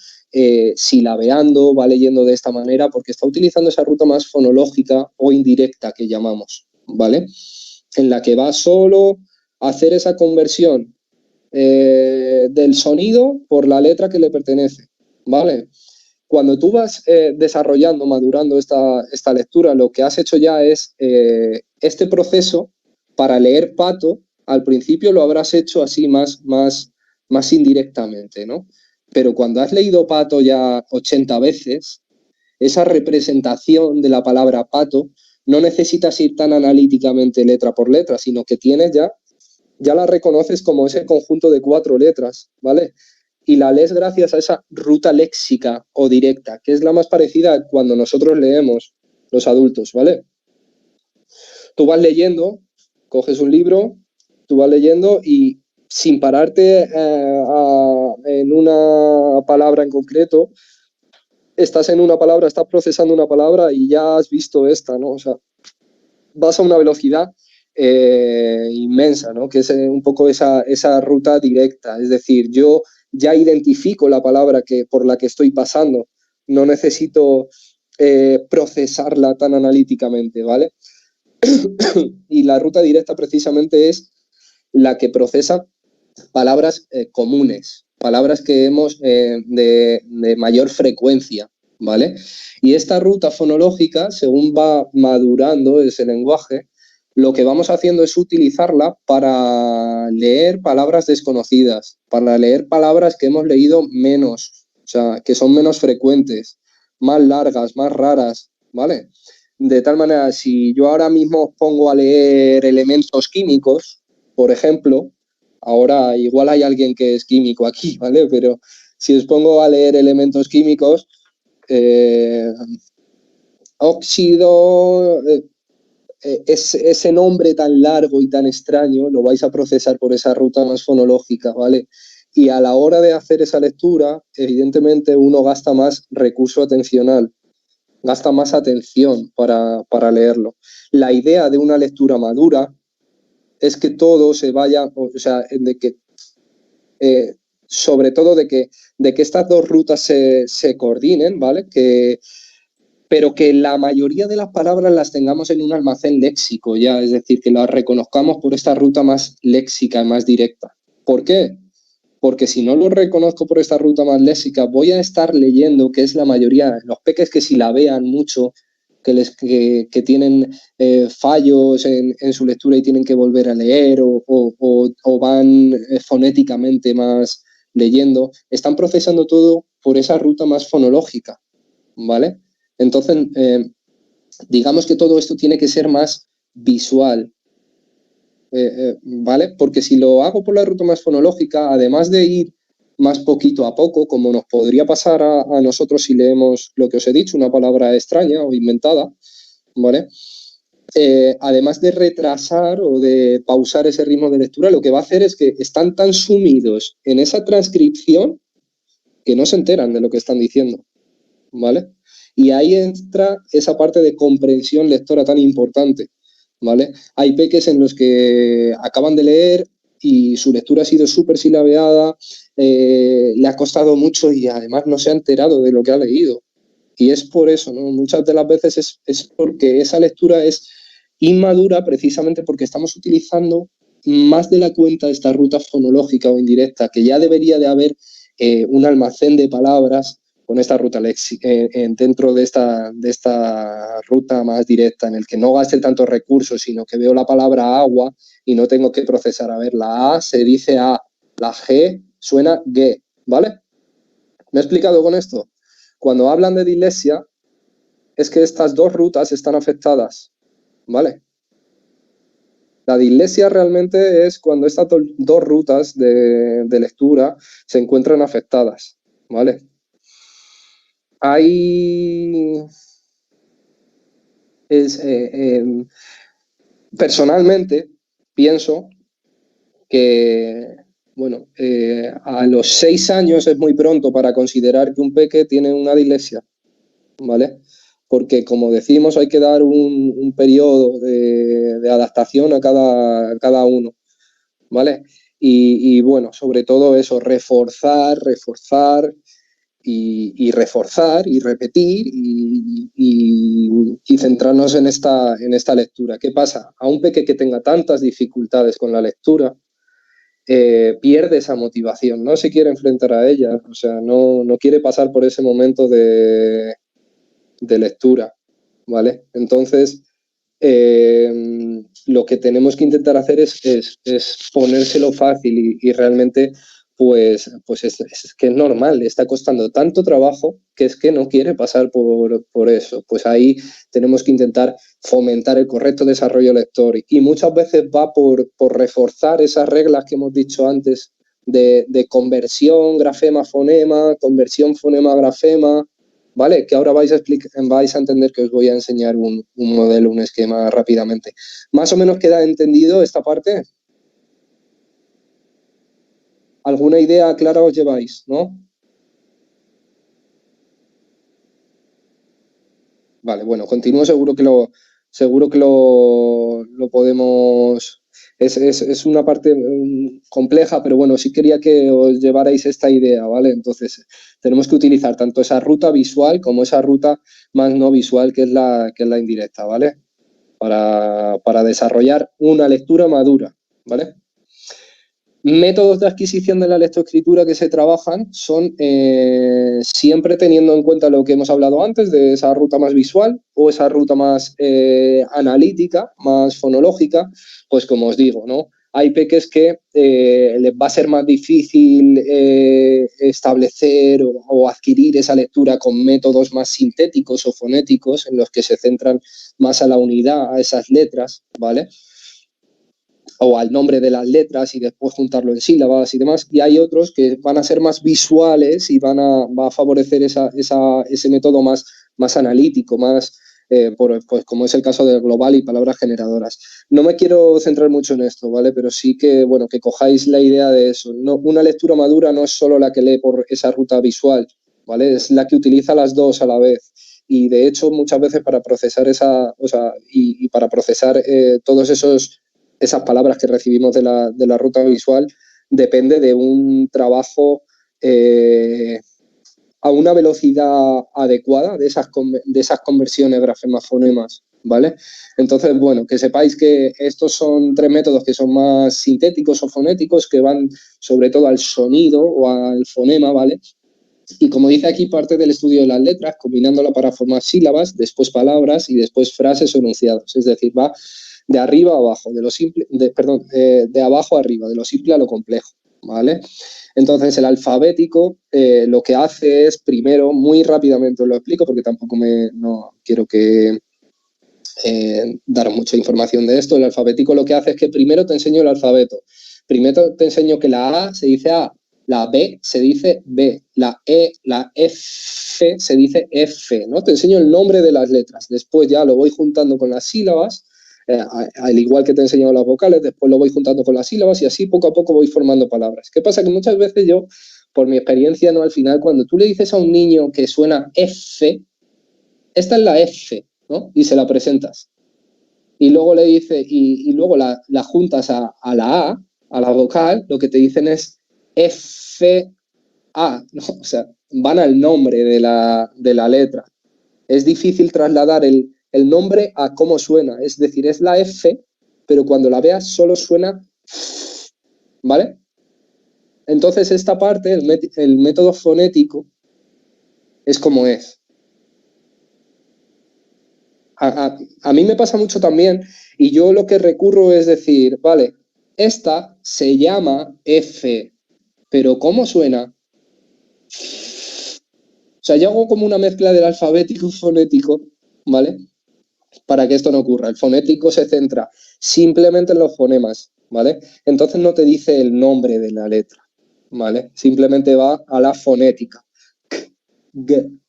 silabeando, va leyendo de esta manera porque está utilizando esa ruta más fonológica o indirecta que llamamos, ¿vale? En la que va solo a hacer esa conversión del sonido por la letra que le pertenece, ¿vale? Cuando tú vas desarrollando, madurando esta lectura, lo que has hecho ya es este proceso para leer Pato, al principio lo habrás hecho así más indirectamente, ¿no? Pero cuando has leído Pato ya 80 veces, esa representación de la palabra pato no necesitas ir tan analíticamente letra por letra, sino que tienes ya la reconoces como ese conjunto de 4 letras, ¿vale? Y la lees gracias a esa ruta léxica o directa, que es la más parecida a cuando nosotros leemos los adultos, ¿vale? Tú vas leyendo, coges un libro, tú vas leyendo y sin pararte en una palabra en concreto, estás en una palabra, estás procesando una palabra y ya has visto esta, ¿no? O sea, vas a una velocidad inmensa, ¿no? Que es un poco esa ruta directa. Es decir, yo ya identifico la palabra por la que estoy pasando. No necesito procesarla tan analíticamente, ¿vale? Y la ruta directa precisamente es la que procesa palabras comunes, palabras que hemos de mayor frecuencia, ¿vale? Y esta ruta fonológica, según va madurando ese lenguaje, lo que vamos haciendo es utilizarla para leer palabras desconocidas, para leer palabras que hemos leído menos, o sea, que son menos frecuentes, más largas, más raras, ¿vale? De tal manera, si yo ahora mismo os pongo a leer elementos químicos, por ejemplo, ahora igual hay alguien que es químico aquí, ¿vale? Pero si os pongo a leer elementos químicos, óxido, ese nombre tan largo y tan extraño lo vais a procesar por esa ruta más fonológica, ¿vale? Y a la hora de hacer esa lectura, evidentemente uno gasta más recurso atencional, gasta más atención para leerlo. La idea de una lectura madura es que todo se vaya, o sea, de que sobre todo de que estas dos rutas se coordinen, ¿vale? Pero que la mayoría de las palabras las tengamos en un almacén léxico ya, es decir, que las reconozcamos por esta ruta más léxica y más directa. ¿Por qué? Porque si no lo reconozco por esta ruta más léxica, voy a estar leyendo, que es la mayoría, los peques que si la vean mucho, que tienen fallos en su lectura y tienen que volver a leer o van fonéticamente más leyendo, están procesando todo por esa ruta más fonológica, ¿vale? Entonces, digamos que todo esto tiene que ser más visual, ¿vale? Porque si lo hago por la ruta más fonológica, además de ir más poquito a poco, como nos podría pasar a nosotros si leemos lo que os he dicho, una palabra extraña o inventada, ¿vale? Además de retrasar o de pausar ese ritmo de lectura, lo que va a hacer es que están tan sumidos en esa transcripción que no se enteran de lo que están diciendo, ¿vale? Y ahí entra esa parte de comprensión lectora tan importante, ¿vale? Hay peques en los que acaban de leer y su lectura ha sido súper silabeada, le ha costado mucho y además no se ha enterado de lo que ha leído. Y es por eso, ¿no? Muchas de las veces es porque esa lectura es inmadura precisamente porque estamos utilizando más de la cuenta esta ruta fonológica o indirecta, que ya debería de haber un almacén de palabras con esta ruta dentro de esta ruta más directa, en el que no gaste tantos recursos, sino que veo la palabra agua y no tengo que procesar. A ver, la A se dice A, la G suena G, ¿vale? ¿Me he explicado con esto? Cuando hablan de dislexia, es que estas dos rutas están afectadas, ¿vale? La dislexia realmente es cuando estas dos rutas de lectura se encuentran afectadas, ¿vale? Personalmente pienso que, bueno, a los 6 años es muy pronto para considerar que un peque tiene una dislexia, ¿vale? Porque, como decimos, hay que dar un periodo de adaptación a cada uno, ¿vale? Y bueno, sobre todo eso, reforzar y reforzar y repetir y centrarnos en esta lectura. ¿Qué pasa? A un peque que tenga tantas dificultades con la lectura, pierde esa motivación, no se quiere enfrentar a ella, o sea, no quiere pasar por ese momento de lectura, ¿vale? Entonces, lo que tenemos que intentar hacer es ponérselo fácil y realmente pues es que es normal, le está costando tanto trabajo que es que no quiere pasar por eso. Pues ahí tenemos que intentar fomentar el correcto desarrollo lector y muchas veces va por reforzar esas reglas que hemos dicho antes de conversión grafema-fonema, conversión fonema-grafema, ¿vale? Que ahora vais a entender que os voy a enseñar un modelo, un esquema rápidamente. ¿Más o menos queda entendido esta parte? ¿Alguna idea clara os lleváis, no? Vale, bueno, continúo, seguro que lo podemos... Es una parte compleja, pero bueno, sí quería que os llevarais esta idea, ¿vale? Entonces, tenemos que utilizar tanto esa ruta visual como esa ruta más no visual, que es la indirecta, ¿vale? Para desarrollar una lectura madura, ¿vale? Métodos de adquisición de la lectoescritura que se trabajan son siempre teniendo en cuenta lo que hemos hablado antes de esa ruta más visual o esa ruta más analítica, más fonológica, pues como os digo, ¿no? Hay peques que les va a ser más difícil establecer o adquirir esa lectura con métodos más sintéticos o fonéticos en los que se centran más a la unidad, a esas letras, ¿vale? O al nombre de las letras y después juntarlo en sílabas y demás, y hay otros que van a ser más visuales y va a favorecer ese método más analítico, más pues como es el caso del global y palabras generadoras. No me quiero centrar mucho en esto, ¿vale? Pero sí que, bueno, que cojáis la idea de eso. No, una lectura madura no es solo la que lee por esa ruta visual, ¿vale? Es la que utiliza las dos a la vez. Y de hecho, muchas veces para procesar y para procesar todos esas palabras que recibimos de la ruta visual, depende de un trabajo a una velocidad adecuada de esas conversiones grafemas-fonemas, ¿vale? Entonces, bueno, que sepáis que estos son 3 métodos que son más sintéticos o fonéticos, que van sobre todo al sonido o al fonema, ¿vale? Y como dice aquí, parte del estudio de las letras, combinándola para formar sílabas, después palabras y después frases o enunciados. Es decir, va de arriba a abajo, de abajo a arriba, de lo simple a lo complejo, ¿vale? Entonces, el alfabético lo que hace es, primero, muy rápidamente os lo explico, porque tampoco no quiero que dar mucha información de esto. El alfabético lo que hace es que primero te enseño el alfabeto. Primero te enseño que la A se dice A, la B se dice B, la E, la F se dice F, ¿no? Te enseño el nombre de las letras. Después ya lo voy juntando con las sílabas, al igual que te he enseñado las vocales, después lo voy juntando con las sílabas y así poco a poco voy formando palabras. ¿Qué pasa? Que muchas veces yo, por mi experiencia, ¿no? Al final, cuando tú le dices a un niño que suena F, esta es la F, ¿no? Y se la presentas. Y luego le dice, y luego la juntas a la A, a la vocal, lo que te dicen es F-A, ¿no? O sea, van al nombre de la letra. Es difícil trasladar el nombre a cómo suena. Es decir, es la F, pero cuando la veas solo suena, ¿vale? Entonces esta parte, el método fonético, es como es. A mí me pasa mucho también y yo lo que recurro es decir, vale, esta se llama F, pero ¿cómo suena? O sea, yo hago como una mezcla del alfabético y fonético, ¿vale? Para que esto no ocurra. El fonético se centra simplemente en los fonemas, ¿vale? Entonces no te dice el nombre de la letra, ¿vale? Simplemente va a la fonética. G,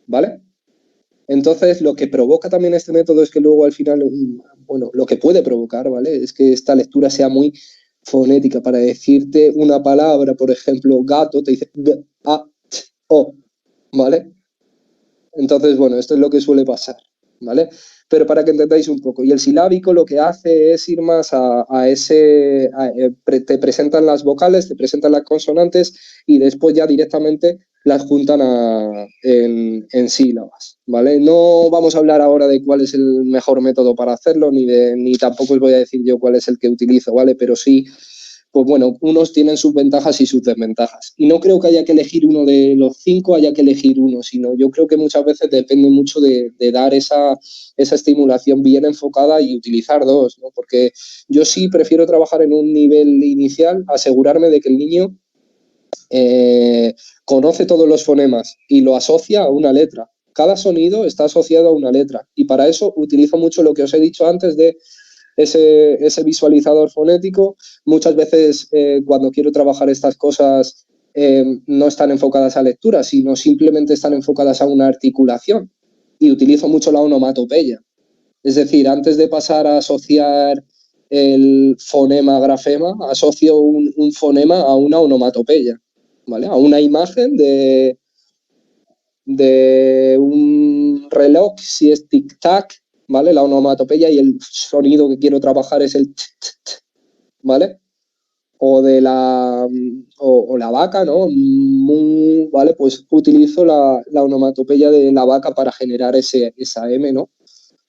¿vale? Entonces, lo que provoca también este método es que luego al final, bueno, lo que puede provocar, ¿vale? Es que esta lectura sea muy fonética. Para decirte una palabra, por ejemplo, gato, te dice g, a, t, o, ¿vale? Entonces, bueno, esto es lo que suele pasar, ¿vale? Pero para que entendáis un poco. Y el silábico lo que hace es ir más te presentan las vocales, te presentan las consonantes y después ya directamente las juntan en sílabas, ¿vale? No vamos a hablar ahora de cuál es el mejor método para hacerlo, ni tampoco os voy a decir yo cuál es el que utilizo, ¿vale? Pero sí, pues bueno, unos tienen sus ventajas y sus desventajas. Y no creo que haya que elegir uno de los 5, haya que elegir uno, sino yo creo que muchas veces depende mucho de dar esa estimulación bien enfocada y utilizar dos, ¿no? Porque yo sí prefiero trabajar en un nivel inicial, asegurarme de que el niño conoce todos los fonemas y lo asocia a una letra. Cada sonido está asociado a una letra y para eso utilizo mucho lo que os he dicho antes de ese visualizador fonético. Muchas veces cuando quiero trabajar estas cosas no están enfocadas a lectura, sino simplemente están enfocadas a una articulación y utilizo mucho la onomatopeya. Es decir, antes de pasar a asociar el fonema-grafema, asocio un fonema a una onomatopeya, ¿vale? A una imagen de un reloj, si es tic-tac, ¿vale? La onomatopeya y el sonido que quiero trabajar es el t-t-t, ¿vale? O de la vaca, ¿no? ¿Vale? Pues utilizo la onomatopeya de la vaca para generar esa M, ¿no?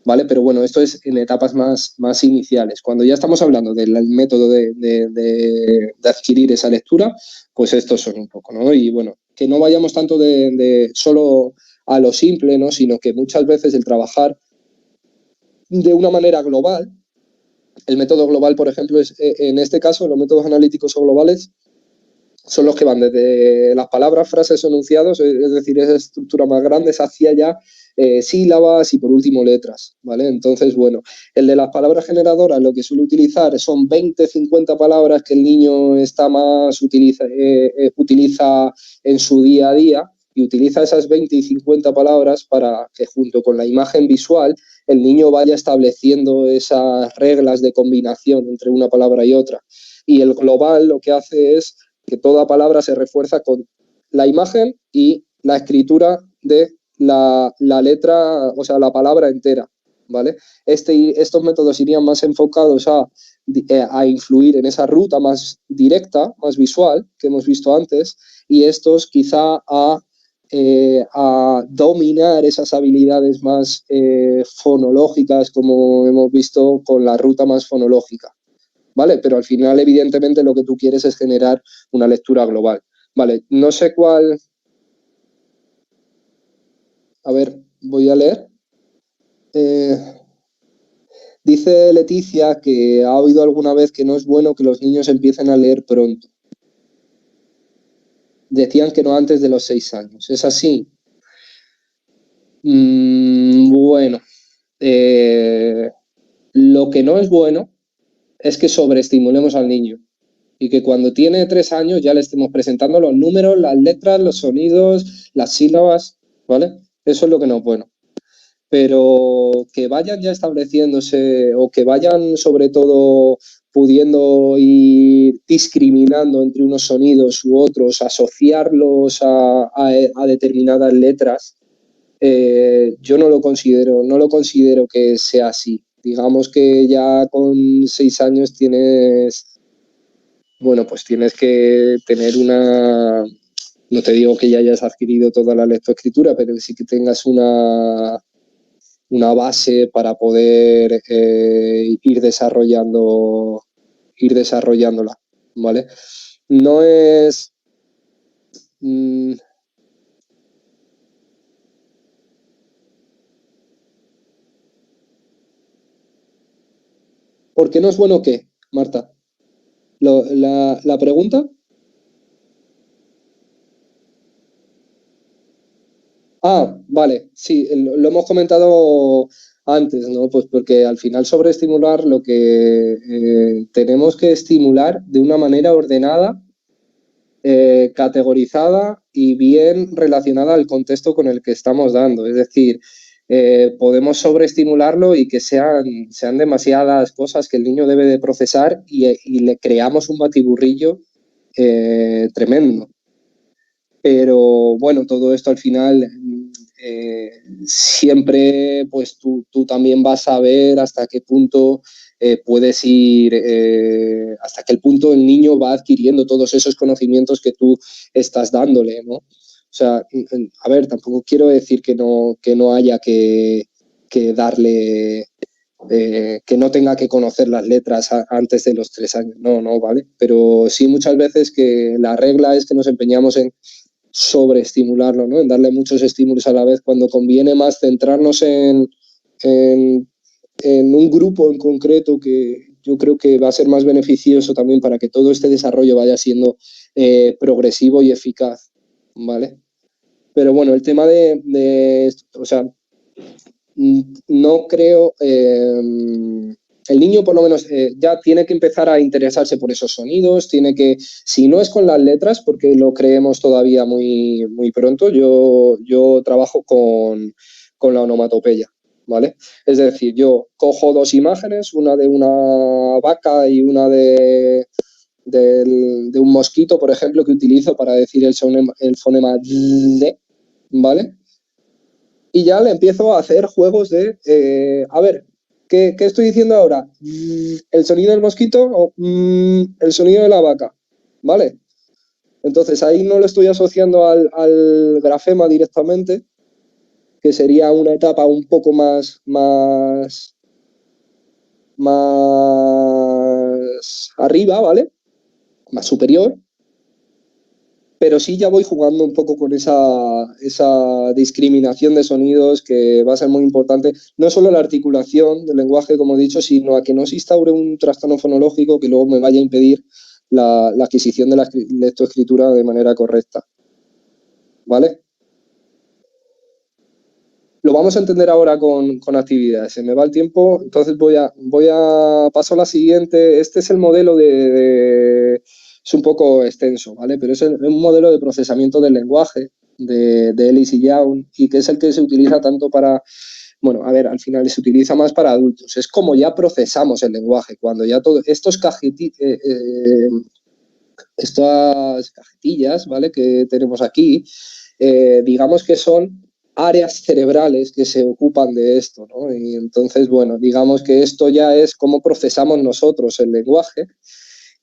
¿Vale? Pero bueno, esto es en etapas más iniciales. Cuando ya estamos hablando del método de adquirir esa lectura, pues estos son un poco, ¿no? Y bueno, que no vayamos tanto de solo a lo simple, ¿no? Sino que muchas veces el trabajar de una manera global, el método global, por ejemplo, es en este caso, los métodos analíticos o globales son los que van desde las palabras, frases o enunciados, es decir, esa estructura más grande, hacia ya sílabas y por último letras, ¿vale? Entonces, bueno, el de las palabras generadoras lo que suele utilizar son 20, 50 palabras que el niño utiliza en su día a día y utiliza esas 20 y 50 palabras para que junto con la imagen visual el niño vaya estableciendo esas reglas de combinación entre una palabra y otra. Y el global lo que hace es que toda palabra se refuerza con la imagen y la escritura de la letra, o sea, la palabra entera, ¿vale? Estos métodos irían más enfocados a influir en esa ruta más directa, más visual, que hemos visto antes, y estos quizá a dominar esas habilidades más fonológicas, como hemos visto con la ruta más fonológica, ¿vale? Pero al final, evidentemente, lo que tú quieres es generar una lectura global. Vale, no sé cuál... A ver, voy a leer. Dice Leticia que ha oído alguna vez que no es bueno que los niños empiecen a leer pronto. Decían que no antes de los 6 años. ¿Es así? Bueno, lo que no es bueno es que sobreestimulemos al niño y que cuando tiene 3 años ya le estemos presentando los números, las letras, los sonidos, las sílabas, ¿vale? Eso es lo que no es bueno. Pero que vayan ya estableciéndose o que vayan sobre todo pudiendo ir discriminando entre unos sonidos u otros, asociarlos a determinadas letras, yo no lo considero que sea así. Digamos que ya con 6 años tienes, bueno, pues tienes que tener una, no te digo que ya hayas adquirido toda la lectoescritura, pero sí que tengas una base para poder ir desarrollándola, ¿vale? No es... ¿Por qué no es bueno qué, Marta? ¿La pregunta? Ah, vale, sí, lo hemos comentado antes, ¿no? Pues porque al final sobreestimular lo que tenemos que estimular de una manera ordenada, categorizada y bien relacionada al contexto con el que estamos dando. Es decir, podemos sobreestimularlo y que sean demasiadas cosas que el niño debe de procesar y le creamos un batiburrillo tremendo. Pero bueno, todo esto al final siempre pues tú también vas a ver hasta qué punto puedes ir, hasta qué punto el niño va adquiriendo todos esos conocimientos que tú estás dándole, ¿no? O sea, a ver, tampoco quiero decir que no haya que darle, que no tenga que conocer las letras antes de los 3 años, no, ¿vale? Pero sí muchas veces que la regla es que nos empeñamos en sobreestimularlo, ¿no? En darle muchos estímulos a la vez, cuando conviene más centrarnos en un grupo en concreto que yo creo que va a ser más beneficioso también para que todo este desarrollo vaya siendo progresivo y eficaz, ¿vale? Pero bueno, el tema o sea, no creo... el niño por lo menos ya tiene que empezar a interesarse por esos sonidos, tiene que, si no es con las letras, porque lo creemos todavía muy, muy pronto, yo trabajo con la onomatopeya, ¿vale? Es decir, yo cojo 2 imágenes, una de una vaca y una de un mosquito, por ejemplo, que utilizo para decir el fonema D, ¿vale? Y ya le empiezo a hacer juegos de, a ver, ¿qué estoy diciendo ahora? ¿El sonido del mosquito o el sonido de la vaca? ¿Vale? Entonces ahí no lo estoy asociando al grafema directamente, que sería una etapa un poco más arriba, ¿vale? Más superior. Pero sí ya voy jugando un poco con esa discriminación de sonidos que va a ser muy importante, no solo la articulación del lenguaje, como he dicho, sino a que no se instaure un trastorno fonológico que luego me vaya a impedir la adquisición de la lectoescritura de manera correcta. ¿Vale? Lo vamos a entender ahora con actividades. Se me va el tiempo, entonces paso a la siguiente. Este es el modelo es un poco extenso, ¿vale? Pero es un modelo de procesamiento del lenguaje de Ellis y Young, y que es el que se utiliza tanto para, bueno, a ver, al final se utiliza más para adultos. Es como ya procesamos el lenguaje, cuando ya estas cajetillas, ¿vale? Que tenemos aquí, digamos que son áreas cerebrales que se ocupan de esto, ¿no? Y entonces, bueno, digamos que esto ya es cómo procesamos nosotros el lenguaje,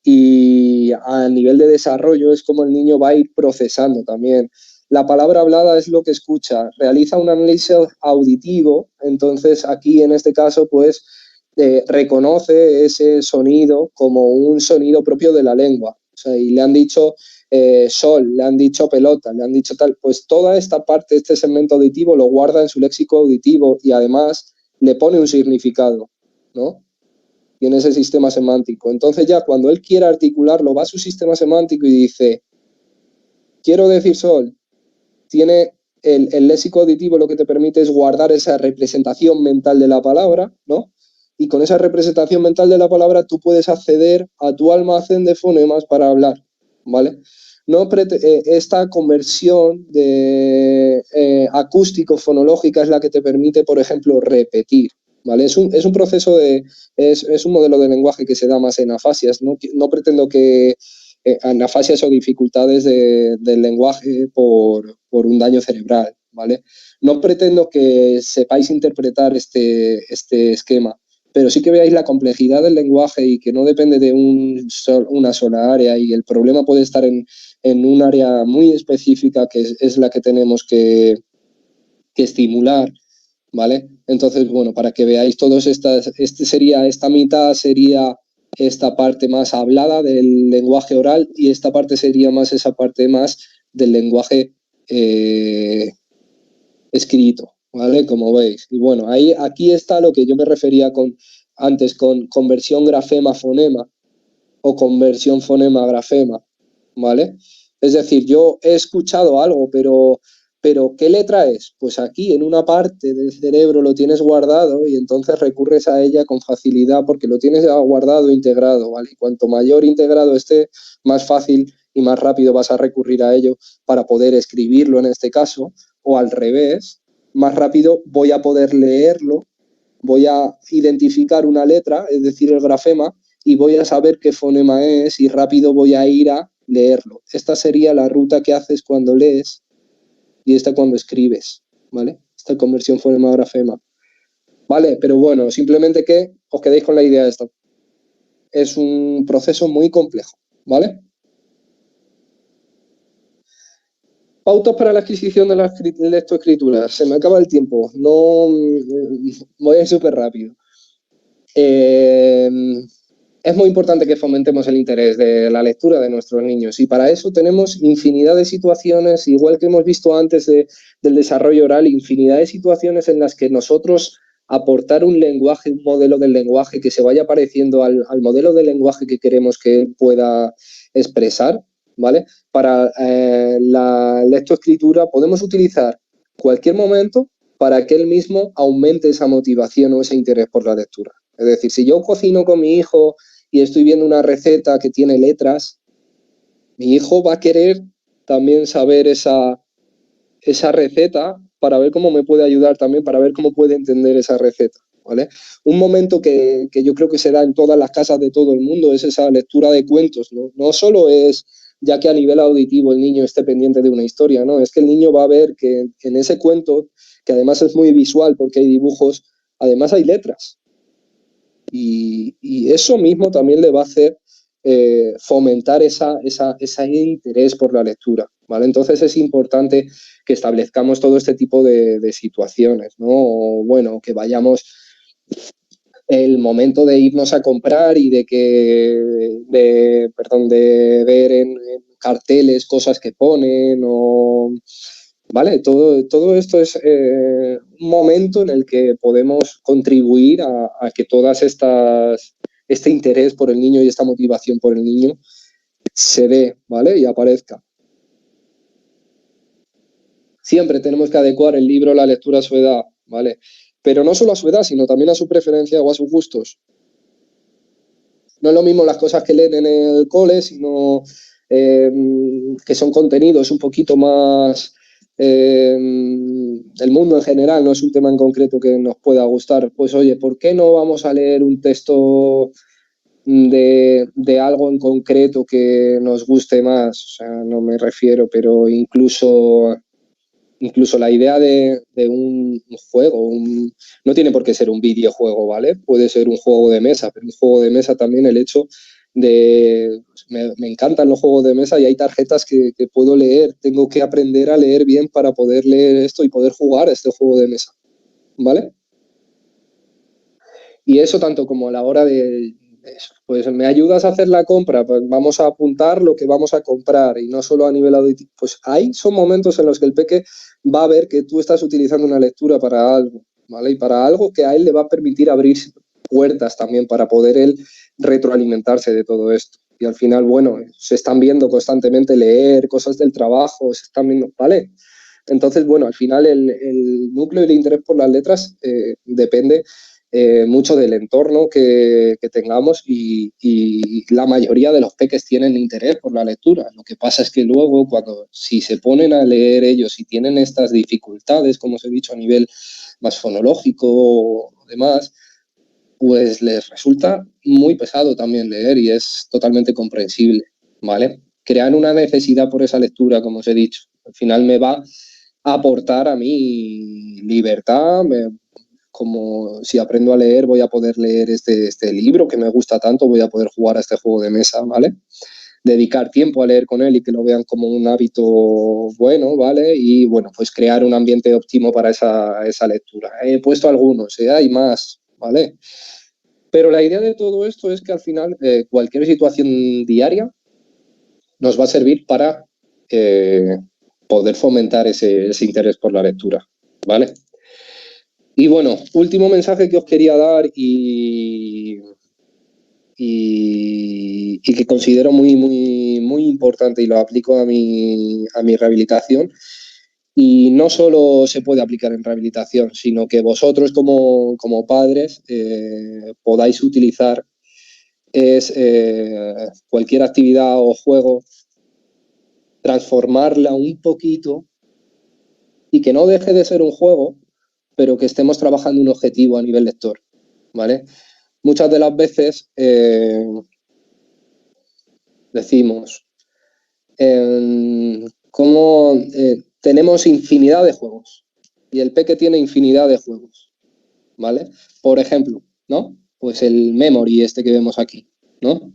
y a nivel de desarrollo es como el niño va a ir procesando también. La palabra hablada es lo que escucha, realiza un análisis auditivo, entonces aquí en este caso pues reconoce ese sonido como un sonido propio de la lengua. O sea, y le han dicho sol, le han dicho pelota, le han dicho tal, pues toda esta parte, este segmento auditivo lo guarda en su léxico auditivo y además le pone un significado, ¿no? Tiene ese sistema semántico. Entonces ya cuando él quiere articularlo, va a su sistema semántico y dice, quiero decir sol, tiene el léxico auditivo, lo que te permite es guardar esa representación mental de la palabra, ¿no? Y con esa representación mental de la palabra tú puedes acceder a tu almacén de fonemas para hablar, ¿vale? No esta conversión de acústico-fonológica es la que te permite, por ejemplo, repetir, ¿vale? Es un proceso es un modelo de lenguaje que se da más en afasias, ¿no? No pretendo que anafasias o dificultades del lenguaje por un daño cerebral, ¿vale? No pretendo que sepáis interpretar este esquema, pero sí que veáis la complejidad del lenguaje y que no depende de una sola área y el problema puede estar en un área muy específica que es la que tenemos que estimular, ¿vale? Entonces, bueno, para que veáis todos esta mitad sería esta parte más hablada del lenguaje oral y esta parte sería más esa parte más del lenguaje escrito, ¿vale? Como veis. Y bueno, aquí está lo que yo me refería antes con conversión grafema-fonema o conversión fonema-grafema, ¿vale? Es decir, yo he escuchado algo, pero ¿qué letra es? Pues aquí en una parte del cerebro lo tienes guardado y entonces recurres a ella con facilidad porque lo tienes ya guardado, integrado, ¿vale? Y cuanto mayor integrado esté, más fácil y más rápido vas a recurrir a ello para poder escribirlo en este caso, o al revés, más rápido voy a poder leerlo, voy a identificar una letra, es decir, el grafema, y voy a saber qué fonema es y rápido voy a ir a leerlo. Esta sería la ruta que haces cuando lees y esta cuando escribes, ¿vale? Esta conversión fonema-grafema. ¿Vale? Pero bueno, simplemente que os quedéis con la idea de esto. Es un proceso muy complejo, ¿vale? Pautas para la adquisición de la lectoescritura. Se me acaba el tiempo. No voy a ir súper rápido. Es muy importante que fomentemos el interés de la lectura de nuestros niños y para eso tenemos infinidad de situaciones, igual que hemos visto antes del desarrollo oral, infinidad de situaciones en las que nosotros aportar un lenguaje, un modelo del lenguaje que se vaya pareciendo al modelo del lenguaje que queremos que él pueda expresar, ¿vale? Para la lectoescritura podemos utilizar cualquier momento para que él mismo aumente esa motivación o ese interés por la lectura. Es decir, si yo cocino con mi hijo y estoy viendo una receta que tiene letras, mi hijo va a querer también saber esa receta para ver cómo me puede ayudar también, para ver cómo puede entender esa receta, ¿vale? Un momento que yo creo que se da en todas las casas de todo el mundo es esa lectura de cuentos, ¿no? No solo es ya que a nivel auditivo el niño esté pendiente de una historia, ¿no? Es que el niño va a ver que en ese cuento, que además es muy visual porque hay dibujos, además hay letras. Y eso mismo también le va a hacer fomentar ese interés por la lectura, ¿vale? Entonces es importante que establezcamos todo este tipo de situaciones, ¿no? O, bueno, que vayamos el momento de irnos a comprar y de ver en carteles cosas que ponen o... ¿Vale? Todo esto es un momento en el que podemos contribuir a que este interés por el niño y esta motivación por el niño se dé, ¿vale? Y aparezca. Siempre tenemos que adecuar el libro, la lectura a su edad, ¿vale? Pero no solo a su edad, sino también a su preferencia o a sus gustos. No es lo mismo las cosas que leen en el cole, sino que son contenidos un poquito más... del mundo en general, no es un tema en concreto que nos pueda gustar, pues oye, ¿por qué no vamos a leer un texto de algo en concreto que nos guste más? O sea, no me refiero, pero incluso la idea de un juego, no tiene por qué ser un videojuego, ¿vale? Puede ser un juego de mesa, pero un juego de mesa también el hecho de... Me encantan los juegos de mesa y hay tarjetas que puedo leer, tengo que aprender a leer bien para poder leer esto y poder jugar este juego de mesa, ¿vale? Y eso tanto como a la hora de Eso. Pues me ayudas a hacer la compra, pues vamos a apuntar lo que vamos a comprar y no solo a nivel auditivo. Pues ahí son momentos en los que el peque va a ver que tú estás utilizando una lectura para algo, ¿vale? Y para algo que a él le va a permitir abrir puertas también para poder él retroalimentarse de todo esto. Y al final, bueno, se están viendo constantemente leer cosas del trabajo, se están viendo, ¿vale? Entonces, bueno, al final el núcleo y el interés por las letras depende mucho del entorno que tengamos y la mayoría de los peques tienen interés por la lectura. Lo que pasa es que luego, si se ponen a leer ellos y tienen estas dificultades, como os he dicho, a nivel más fonológico o demás, pues les resulta muy pesado también leer y es totalmente comprensible, ¿vale? Crean una necesidad por esa lectura, como os he dicho. Al final me va a aportar a mí libertad, como si aprendo a leer voy a poder leer este libro que me gusta tanto, voy a poder jugar a este juego de mesa, ¿vale? Dedicar tiempo a leer con él y que lo vean como un hábito bueno, ¿vale? Y bueno, pues crear un ambiente óptimo para esa lectura. He puesto algunos, hay más, ¿vale? Pero la idea de todo esto es que al final cualquier situación diaria nos va a servir para poder fomentar ese interés por la lectura, ¿vale? Y bueno, último mensaje que os quería dar y que considero muy, muy, muy importante y lo aplico a mi rehabilitación. Y no solo se puede aplicar en rehabilitación, sino que vosotros como padres podáis utilizar cualquier actividad o juego, transformarla un poquito y que no deje de ser un juego, pero que estemos trabajando un objetivo a nivel lector, ¿vale? Muchas de las veces decimos cómo tenemos infinidad de juegos y el peque tiene infinidad de juegos, ¿vale? Por ejemplo, ¿no? Pues el memory que vemos aquí, ¿no?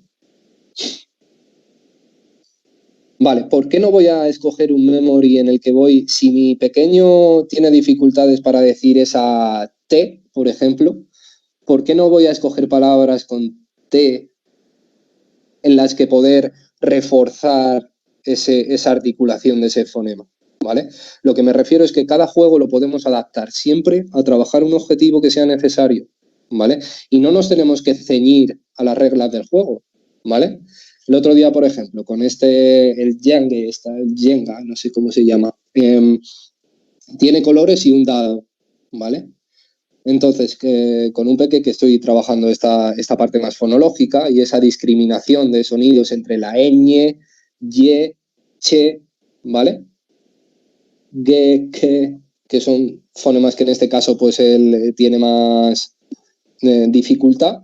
Vale, ¿por qué no voy a escoger un memory en el que si mi pequeño tiene dificultades para decir esa T, por ejemplo, ¿por qué no voy a escoger palabras con T en las que poder reforzar esa articulación de ese fonema? ¿Vale? Lo que me refiero es que cada juego lo podemos adaptar siempre a trabajar un objetivo que sea necesario, ¿vale? Y no nos tenemos que ceñir a las reglas del juego, ¿vale? El otro día, por ejemplo, con el Jenga, no sé cómo se llama, tiene colores y un dado, ¿vale? Entonces, con un peque que estoy trabajando esta parte más fonológica y esa discriminación de sonidos entre la ñ, y, che, ¿vale? Ge, que son fonemas que en este caso pues él tiene más dificultad.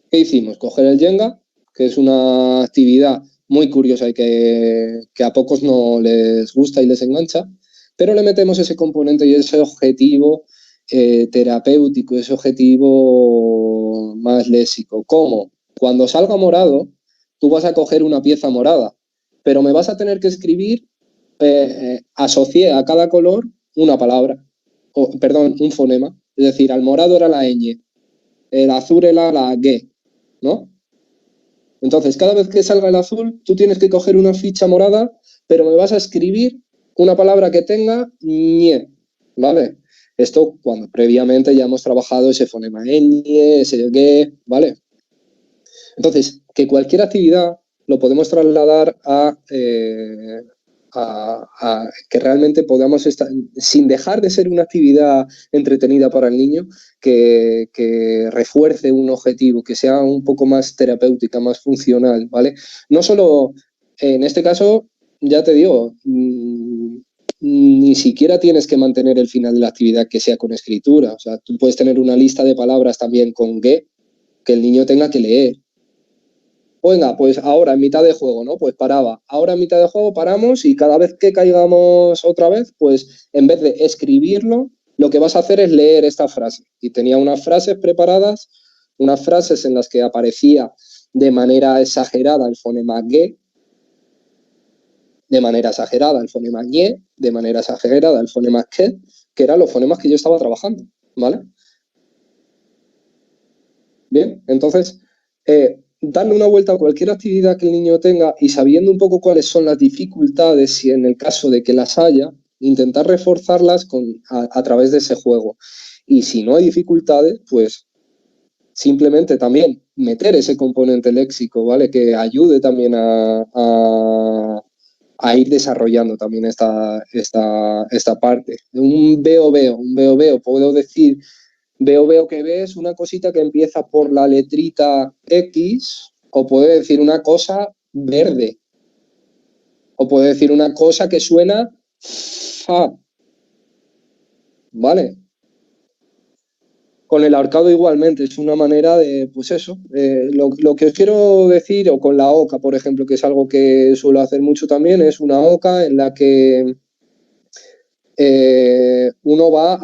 ¿Qué hicimos? Coger el Jenga, que es una actividad muy curiosa y que a pocos no les gusta y les engancha, pero le metemos ese componente y ese objetivo terapéutico, ese objetivo más léxico. ¿Cómo? Cuando salga morado, tú vas a coger una pieza morada, pero me vas a tener que escribir, asocié a cada color una palabra, perdón, un fonema. Es decir, al morado era la ñ, el azul era la g, ¿no? Entonces, cada vez que salga el azul, tú tienes que coger una ficha morada, pero me vas a escribir una palabra que tenga ñe, ¿vale? Esto cuando previamente ya hemos trabajado ese fonema ñ, ese ge, ¿vale? Entonces, que cualquier actividad lo podemos trasladar a que realmente podamos estar, sin dejar de ser una actividad entretenida para el niño, que refuerce un objetivo, que sea un poco más terapéutica, más funcional, ¿vale? No solo, en este caso, ya te digo, ni siquiera tienes que mantener el final de la actividad que sea con escritura. O sea, tú puedes tener una lista de palabras también con ge que el niño tenga que leer. Venga, pues ahora en mitad de juego, ¿no? Pues paraba. Ahora en mitad de juego paramos y cada vez que caigamos otra vez, pues en vez de escribirlo, lo que vas a hacer es leer esta frase. Y tenía unas frases preparadas, unas frases en las que aparecía de manera exagerada el fonema ge, de manera exagerada el fonema ñe, de manera exagerada el fonema que eran los fonemas que yo estaba trabajando, ¿vale? Bien, entonces darle una vuelta a cualquier actividad que el niño tenga y sabiendo un poco cuáles son las dificultades, si en el caso de que las haya, intentar reforzarlas a través de ese juego. Y si no hay dificultades, pues simplemente también meter ese componente léxico, ¿vale? Que ayude también a ir desarrollando también esta parte. Un veo, puedo decir, veo que ves una cosita que empieza por la letrita X, o puedo decir una cosa verde, o puedo decir una cosa que suena fa, ¿vale? Con el ahorcado igualmente, es una manera de, pues eso, lo que os quiero decir, o con la oca, por ejemplo, que es algo que suelo hacer mucho también, es una oca en la que uno va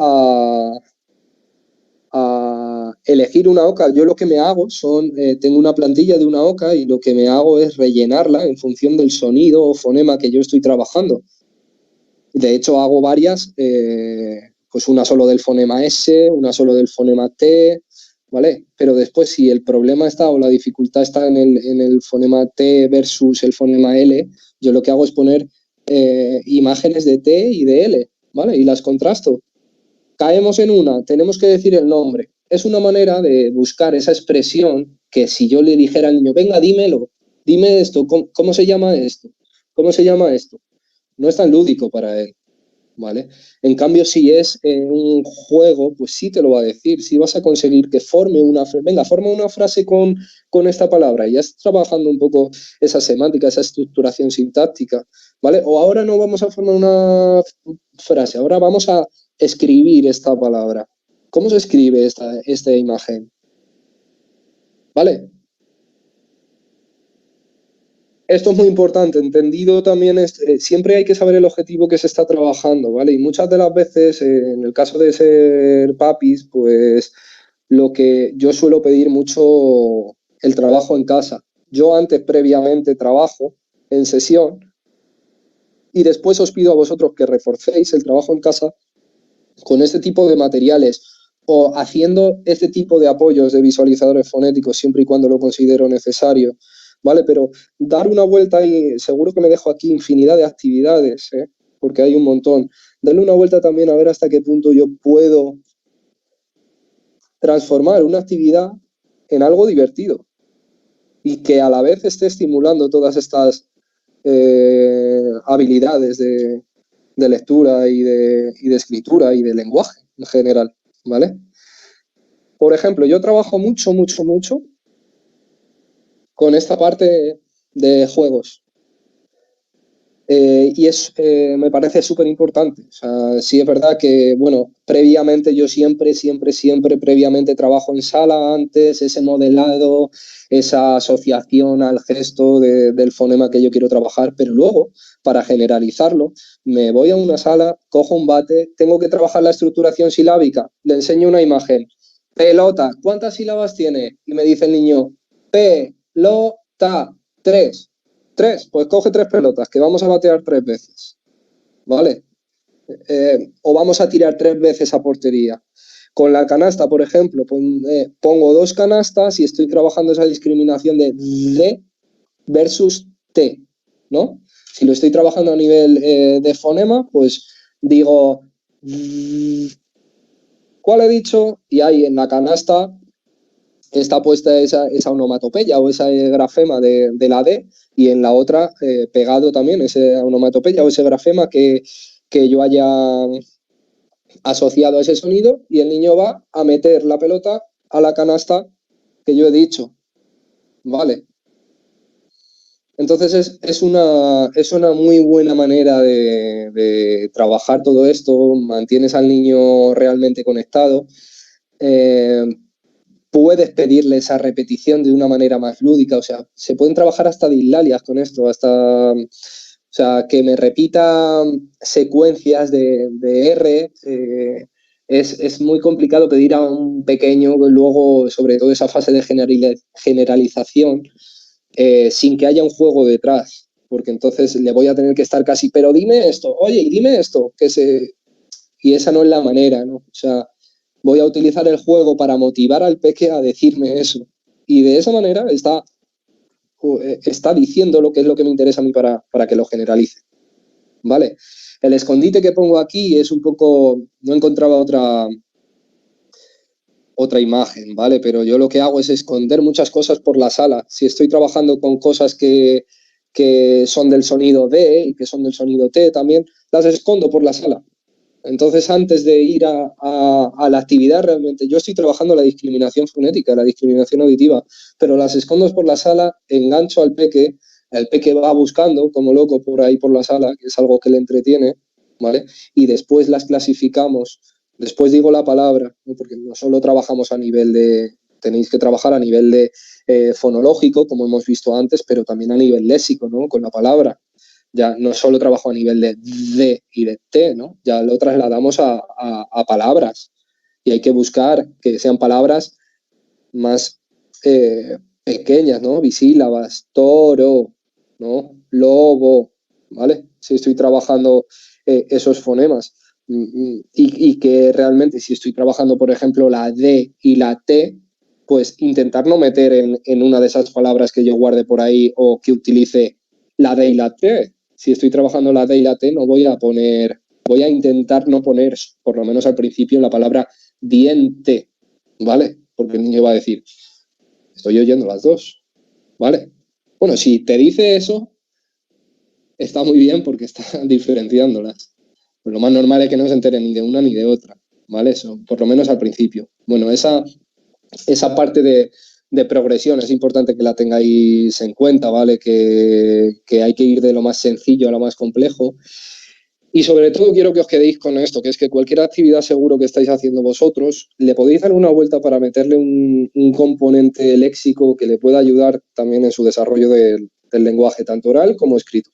a elegir una oca. Yo lo que me hago tengo una plantilla de una oca y lo que me hago es rellenarla en función del sonido o fonema que yo estoy trabajando. De hecho, hago varias, pues una solo del fonema S, una solo del fonema T, ¿vale? Pero después, si el problema está o la dificultad está en el fonema T versus el fonema L, yo lo que hago es poner imágenes de T y de L, ¿vale? Y las contrasto. Caemos en una, tenemos que decir el nombre. Es una manera de buscar esa expresión que si yo le dijera al niño, venga, dímelo, dime esto, ¿cómo se llama esto? ¿Cómo se llama esto? No es tan lúdico para él, ¿vale? En cambio, si es un juego, pues sí te lo va a decir, si vas a conseguir que forme forma una frase con esta palabra, y ya estás trabajando un poco esa semántica, esa estructuración sintáctica, ¿vale? O ahora no vamos a formar una frase, ahora vamos a escribir esta palabra. ¿Cómo se escribe esta imagen? ¿Vale? Esto es muy importante, entendido también, siempre hay que saber el objetivo que se está trabajando, ¿vale? Y muchas de las veces, en el caso de ser papis, pues lo que yo suelo pedir mucho el trabajo en casa. Yo antes, previamente, trabajo en sesión y después os pido a vosotros que reforcéis el trabajo en casa con este tipo de materiales o haciendo este tipo de apoyos de visualizadores fonéticos siempre y cuando lo considero necesario, ¿vale? Pero dar una vuelta y seguro que me dejo aquí infinidad de actividades, porque hay un montón. Darle una vuelta también a ver hasta qué punto yo puedo transformar una actividad en algo divertido y que a la vez esté estimulando todas estas habilidades de lectura y de escritura y de lenguaje en general, ¿vale? Por ejemplo, yo trabajo mucho con esta parte de juegos. Y me parece súper importante. O sea, sí es verdad que, bueno, previamente yo siempre previamente trabajo en sala antes, ese modelado, esa asociación al gesto del fonema que yo quiero trabajar, pero luego, para generalizarlo, me voy a una sala, cojo un bate, tengo que trabajar la estructuración silábica, le enseño una imagen. Pelota, ¿cuántas sílabas tiene? Y me dice el niño, pelota, 3. 3, pues coge 3 pelotas, que vamos a batear 3 veces, ¿vale? O vamos a tirar 3 veces a portería. Con la canasta, por ejemplo, pongo 2 canastas y estoy trabajando esa discriminación de D versus T, ¿no? Si lo estoy trabajando a nivel de fonema, pues digo, ¿cuál he dicho? Y ahí en la canasta está puesta esa onomatopeya o ese grafema de la D y en la otra pegado también ese onomatopeya o ese grafema que yo haya asociado a ese sonido y el niño va a meter la pelota a la canasta que yo he dicho. ¿Vale? Entonces es una muy buena manera de trabajar todo esto, mantienes al niño realmente conectado. Puedes pedirle esa repetición de una manera más lúdica, o sea, se pueden trabajar hasta dislalias con esto, o sea, que me repita secuencias de R, es muy complicado pedir a un pequeño, luego, sobre todo esa fase de generalización, sin que haya un juego detrás, porque entonces le voy a tener que estar casi, pero dime esto, oye, y dime esto, y esa no es la manera, ¿no? O sea, voy a utilizar el juego para motivar al peque a decirme eso Y de esa manera está diciendo lo que es lo que me interesa a mí para que lo generalice. ¿Vale? El escondite que pongo aquí es un poco... No encontraba otra imagen, ¿vale? Pero yo lo que hago es esconder muchas cosas por la sala. Si estoy trabajando con cosas que son del sonido D y que son del sonido T también, las escondo por la sala. Entonces, antes de ir a la actividad, realmente, yo estoy trabajando la discriminación fonética, la discriminación auditiva, pero las escondo por la sala, engancho al peque, el peque va buscando como loco por ahí por la sala, que es algo que le entretiene, ¿vale? Y después las clasificamos, después digo la palabra, ¿no? Porque no solo trabajamos a nivel de, tenéis que trabajar a nivel de fonológico, como hemos visto antes, pero también a nivel léxico, ¿no? Con la palabra. Ya no solo trabajo a nivel de D y de T, ¿no? Ya lo trasladamos a palabras y hay que buscar que sean palabras más pequeñas, ¿no? Bisílabas, toro, ¿no? Lobo, ¿vale? Si estoy trabajando esos fonemas y que realmente si estoy trabajando, por ejemplo, la D y la T, pues intentar no meter en una de esas palabras que yo guarde por ahí o que utilice la D y la T. Si estoy trabajando la D y la T, no voy a poner, voy a intentar no poner, por lo menos al principio, la palabra diente, ¿vale? Porque el niño va a decir, estoy oyendo las dos, ¿vale? Bueno, si te dice eso, está muy bien porque está diferenciándolas. Pero lo más normal es que no se entere ni de una ni de otra, ¿vale? Eso, por lo menos al principio. Bueno, esa parte de progresión es importante que la tengáis en cuenta, ¿vale? Que hay que ir de lo más sencillo a lo más complejo. Y sobre todo quiero que os quedéis con esto, que es que cualquier actividad seguro que estáis haciendo vosotros, le podéis dar una vuelta para meterle un componente léxico que le pueda ayudar también en su desarrollo del lenguaje, tanto oral como escrito.